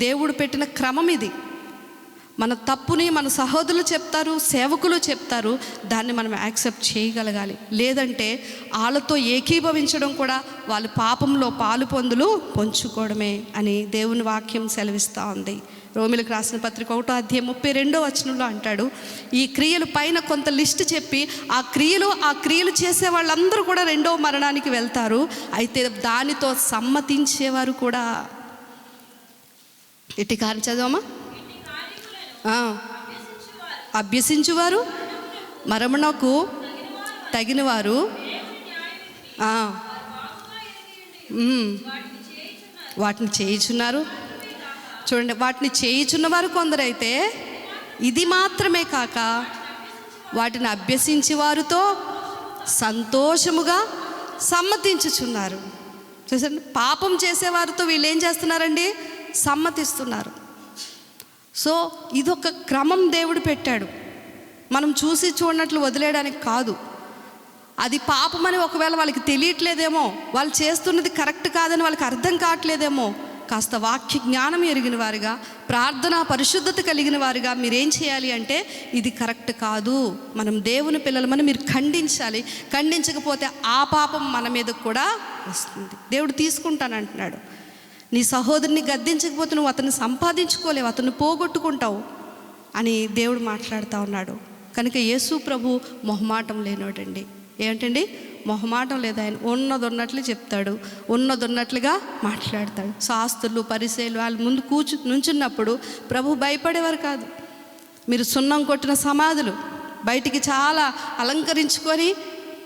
దేవుడు పెట్టిన క్రమం ఇది. మన తప్పుని మన సహోదరులు చెప్తారు, సేవకులు చెప్తారు, దాన్ని మనం యాక్సెప్ట్ చేయగలగాలి. లేదంటే వాళ్ళతో ఏకీభవించడం కూడా వాళ్ళ పాపంలో పాలు పొందులు పంచుకోవడమే అని దేవుని వాక్యం సెలవిస్తూ ఉంది. రోమిలకు రాసిన పత్రిక 1వ అధ్యాయం 32వ వచనంలో అంటాడు, ఈ క్రియలు పైన కొంత లిస్ట్ చెప్పి ఆ క్రియలు చేసే వాళ్ళందరూ కూడా 2వ మరణానికి వెళ్తారు. అయితే దానితో సమ్మతించేవారు కూడా ఇటు కాని చదవమా, అభ్యసించువారు, మరమునకు తగినవారు, వాటిని చేయుచున్నారు. చూడండి, వాటిని చేయుచున్నవారు కొందరైతే ఇది మాత్రమే కాక వాటిని అభ్యసించి వారితో సంతోషముగా సమ్మతించుచున్నారు. చూసండి, పాపం చేసేవారితో వీళ్ళు ఏం చేస్తున్నారండి? సమ్మతిస్తున్నారు. సో ఇదొక క్రమం దేవుడు పెట్టాడు. మనం చూసి చూడనట్లు వదిలేయడానికి కాదు. అది పాపమని ఒకవేళ వాళ్ళకి తెలియట్లేదేమో, వాళ్ళు చేస్తున్నది కరెక్ట్ కాదని వాళ్ళకి అర్థం కావట్లేదేమో, కాస్త వాక్య జ్ఞానం ఎరిగిన వారుగా, ప్రార్థన పరిశుద్ధత కలిగిన వారుగా మీరేం చేయాలి అంటే, ఇది కరెక్ట్ కాదు, మనం దేవుని పిల్లలమని మీరు ఖండించాలి. ఖండించకపోతే ఆ పాపం మన మీద కూడా వస్తుంది. దేవుడు తీసుకుంటానంటున్నాడు. నీ సహోదరుని గద్దించకపోతే నువ్వు అతన్ని సంపాదించుకోలేవు, అతన్ని పోగొట్టుకుంటావు అని దేవుడు మాట్లాడుతూ ఉన్నాడు. కనుక యేసు ప్రభు మొహమాటం లేనోడండి. ఏంటండి? మొహమాటం లేదు. ఆయన ఉన్నది ఉన్నట్లు చెప్తాడు, ఉన్నది ఉన్నట్లుగా మాట్లాడతాడు. శాస్త్రులు పరిసయ్యులు వాళ్ళ ముందు నుంచున్నప్పుడు ప్రభు భయపడేవారు కాదు. మీరు సున్నం కొట్టిన సమాధులు, బయటికి చాలా అలంకరించుకొని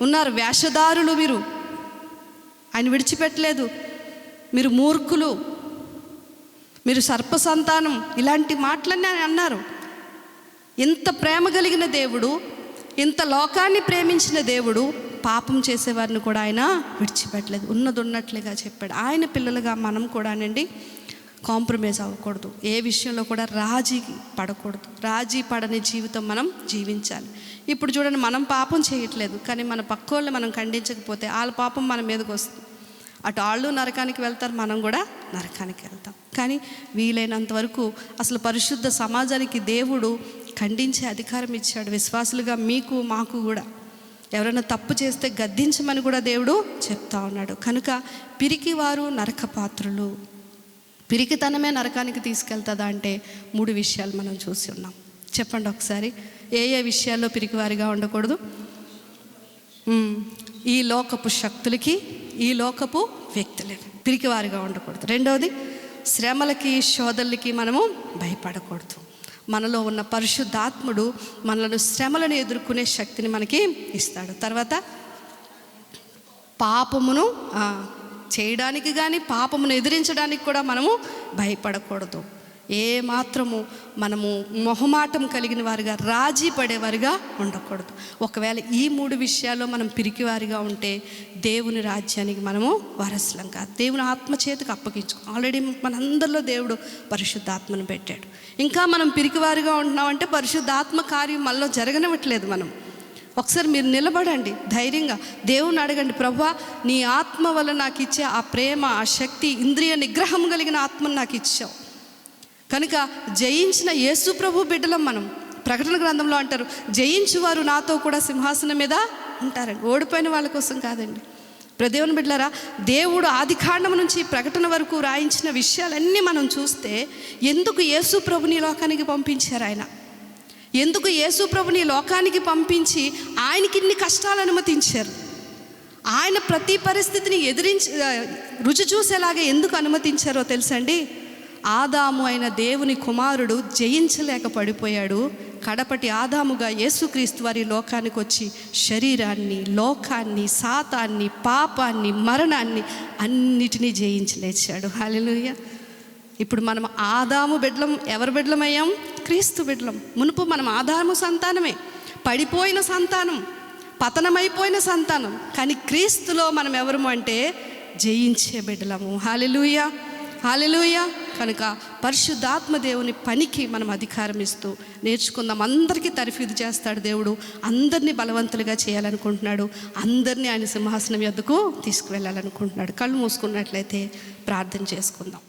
ఉన్నారు, వేషధారులు, మీరు ఆయన విడిచిపెట్టలేదు. మీరు మూర్ఖులు, మీరు సర్ప సంతానం, ఇలాంటి మాటలన్నీ ఆయన అన్నారు. ఇంత ప్రేమ కలిగిన దేవుడు, ఇంత లోకాన్ని ప్రేమించిన దేవుడు పాపం చేసేవారిని కూడా ఆయన విడిచిపెట్టలేదు, ఉన్నది ఉన్నట్లుగా చెప్పాడు. ఆయన పిల్లలుగా మనం కూడానండి కాంప్రమైజ్ అవ్వకూడదు, ఏ విషయంలో కూడా రాజీ పడకూడదు. రాజీ పడని జీవితం మనం జీవించాలి. ఇప్పుడు చూడండి, మనం పాపం చేయట్లేదు, కానీ మన పక్కోళ్ళని మనం ఖండించకపోతే వాళ్ళ పాపం మన మీదకి వస్తుంది. అటు వాళ్ళు నరకానికి వెళ్తారు, మనం కూడా నరకానికి వెళ్తాం. కానీ వీలైనంత వరకు అసలు పరిశుద్ధ సమాజానికి దేవుడు ఖండించే అధికారం ఇచ్చాడు. విశ్వాసులుగా మీకు మాకు కూడా ఎవరైనా తప్పు చేస్తే గద్దించమని కూడా దేవుడు చెప్తా ఉన్నాడు. కనుక పిరికివారు నరకపాత్రులు. పిరికితనమే నరకానికి తీసుకెళ్తుందా అంటే 3 విషయాలు మనం చూసి ఉన్నాం. చెప్పండి ఒకసారి, ఏ ఏ విషయాల్లో పిరికివారిగా ఉండకూడదు? ఈ లోకపు శక్తులకి, ఈ లోకపు వ్యక్తులకి పిరికివారిగా ఉండకూడదు. రెండవది, శ్రమలకి శోధనలకి మనము భయపడకూడదు. మనలో ఉన్న పరిశుద్ధాత్ముడు మనలను శ్రమలను ఎదుర్కొనే శక్తిని మనకి ఇస్తాడు. తర్వాత పాపమును చేయడానికి కానీ పాపమును ఎదిరించడానికి కూడా మనము భయపడకూడదు. ఏ మాత్రము మనము మొహమాటం కలిగిన వారిగా, రాజీ పడేవారిగా ఉండకూడదు. ఒకవేళ ఈ 3 విషయాల్లో మనం పిరికివారిగా ఉంటే దేవుని రాజ్యానికి మనము వారసులం కాదు. దేవుని ఆత్మ చేతికి అప్పగించుకో. ఆల్రెడీ మనందరిలో దేవుడు పరిశుద్ధాత్మను పెట్టాడు. ఇంకా మనం పిరికివారిగా ఉంటున్నామంటే పరిశుద్ధాత్మ కార్యం మనలో జరగనివ్వట్లేదు. మనం ఒకసారి మీరు నిలబడండి ధైర్యంగా, దేవుని అడగండి, ప్రభువా నీ ఆత్మ వల్ల నాకు ఇచ్చే ఆ ప్రేమ, ఆ శక్తి, ఇంద్రియ నిగ్రహం కలిగిన ఆత్మను నాకు ఇచ్చావు కనుక జయించిన యేసు ప్రభు బిడ్డలం మనం. ప్రకటన గ్రంథంలో అంటారు, జయించువారు నాతో కూడా సింహాసనం మీద ఉంటారండి. ఓడిపోయిన వాళ్ళ కోసం కాదండి. దేవుని బిడ్డలారా, దేవుడు ఆదికాండం నుంచి ప్రకటన వరకు రాయించిన విషయాలన్నీ మనం చూస్తే ఎందుకు యేసు ప్రభుని లోకానికి పంపించారు ఆయన, ఎందుకు యేసు ప్రభుని లోకానికి పంపించి ఆయనకి ఇన్ని కష్టాలు అనుమతించారు, ఆయన ప్రతి పరిస్థితిని రుచి చూసేలాగా ఎందుకు అనుమతించారో తెలుసండి. ఆదాము అయిన దేవుని కుమారుడు జయించలేక పడిపోయాడు. కడపటి ఆదాముగా యేసుక్రీస్తు వారి లోకానికి వచ్చి శరీరాన్ని, లోకాన్ని, సాతాన్ని, పాపాన్ని, మరణాన్ని అన్నిటినీ జయించలేచాడు. హల్లెలూయా. ఇప్పుడు మనం ఆదాము బిడ్డలం. ఎవరి బిడ్డలమయ్యాం? క్రీస్తు బిడ్డలం. మునుపు మనం ఆదాము సంతానమే, పడిపోయిన సంతానం, పతనమైపోయిన సంతానం. కానీ క్రీస్తులో మనం ఎవరము అంటే జయించే బిడ్డలము. హల్లెలూయా, హల్లెలూయా. కనుక పరిశుద్ధాత్మ దేవుని పనికి మనం అధికారం ఇస్తూ నేర్చుకుందాం. అందరికీ తర్ఫీదు చేస్తాడు దేవుడు, అందరినీ బలవంతులుగా చేయాలనుకుంటున్నాడు, అందరినీ ఆయన సింహాసనం యొద్దకు తీసుకువెళ్ళాలనుకుంటున్నాడు. కళ్ళు మూసుకున్నట్లయితే ప్రార్థన చేసుకుందాం.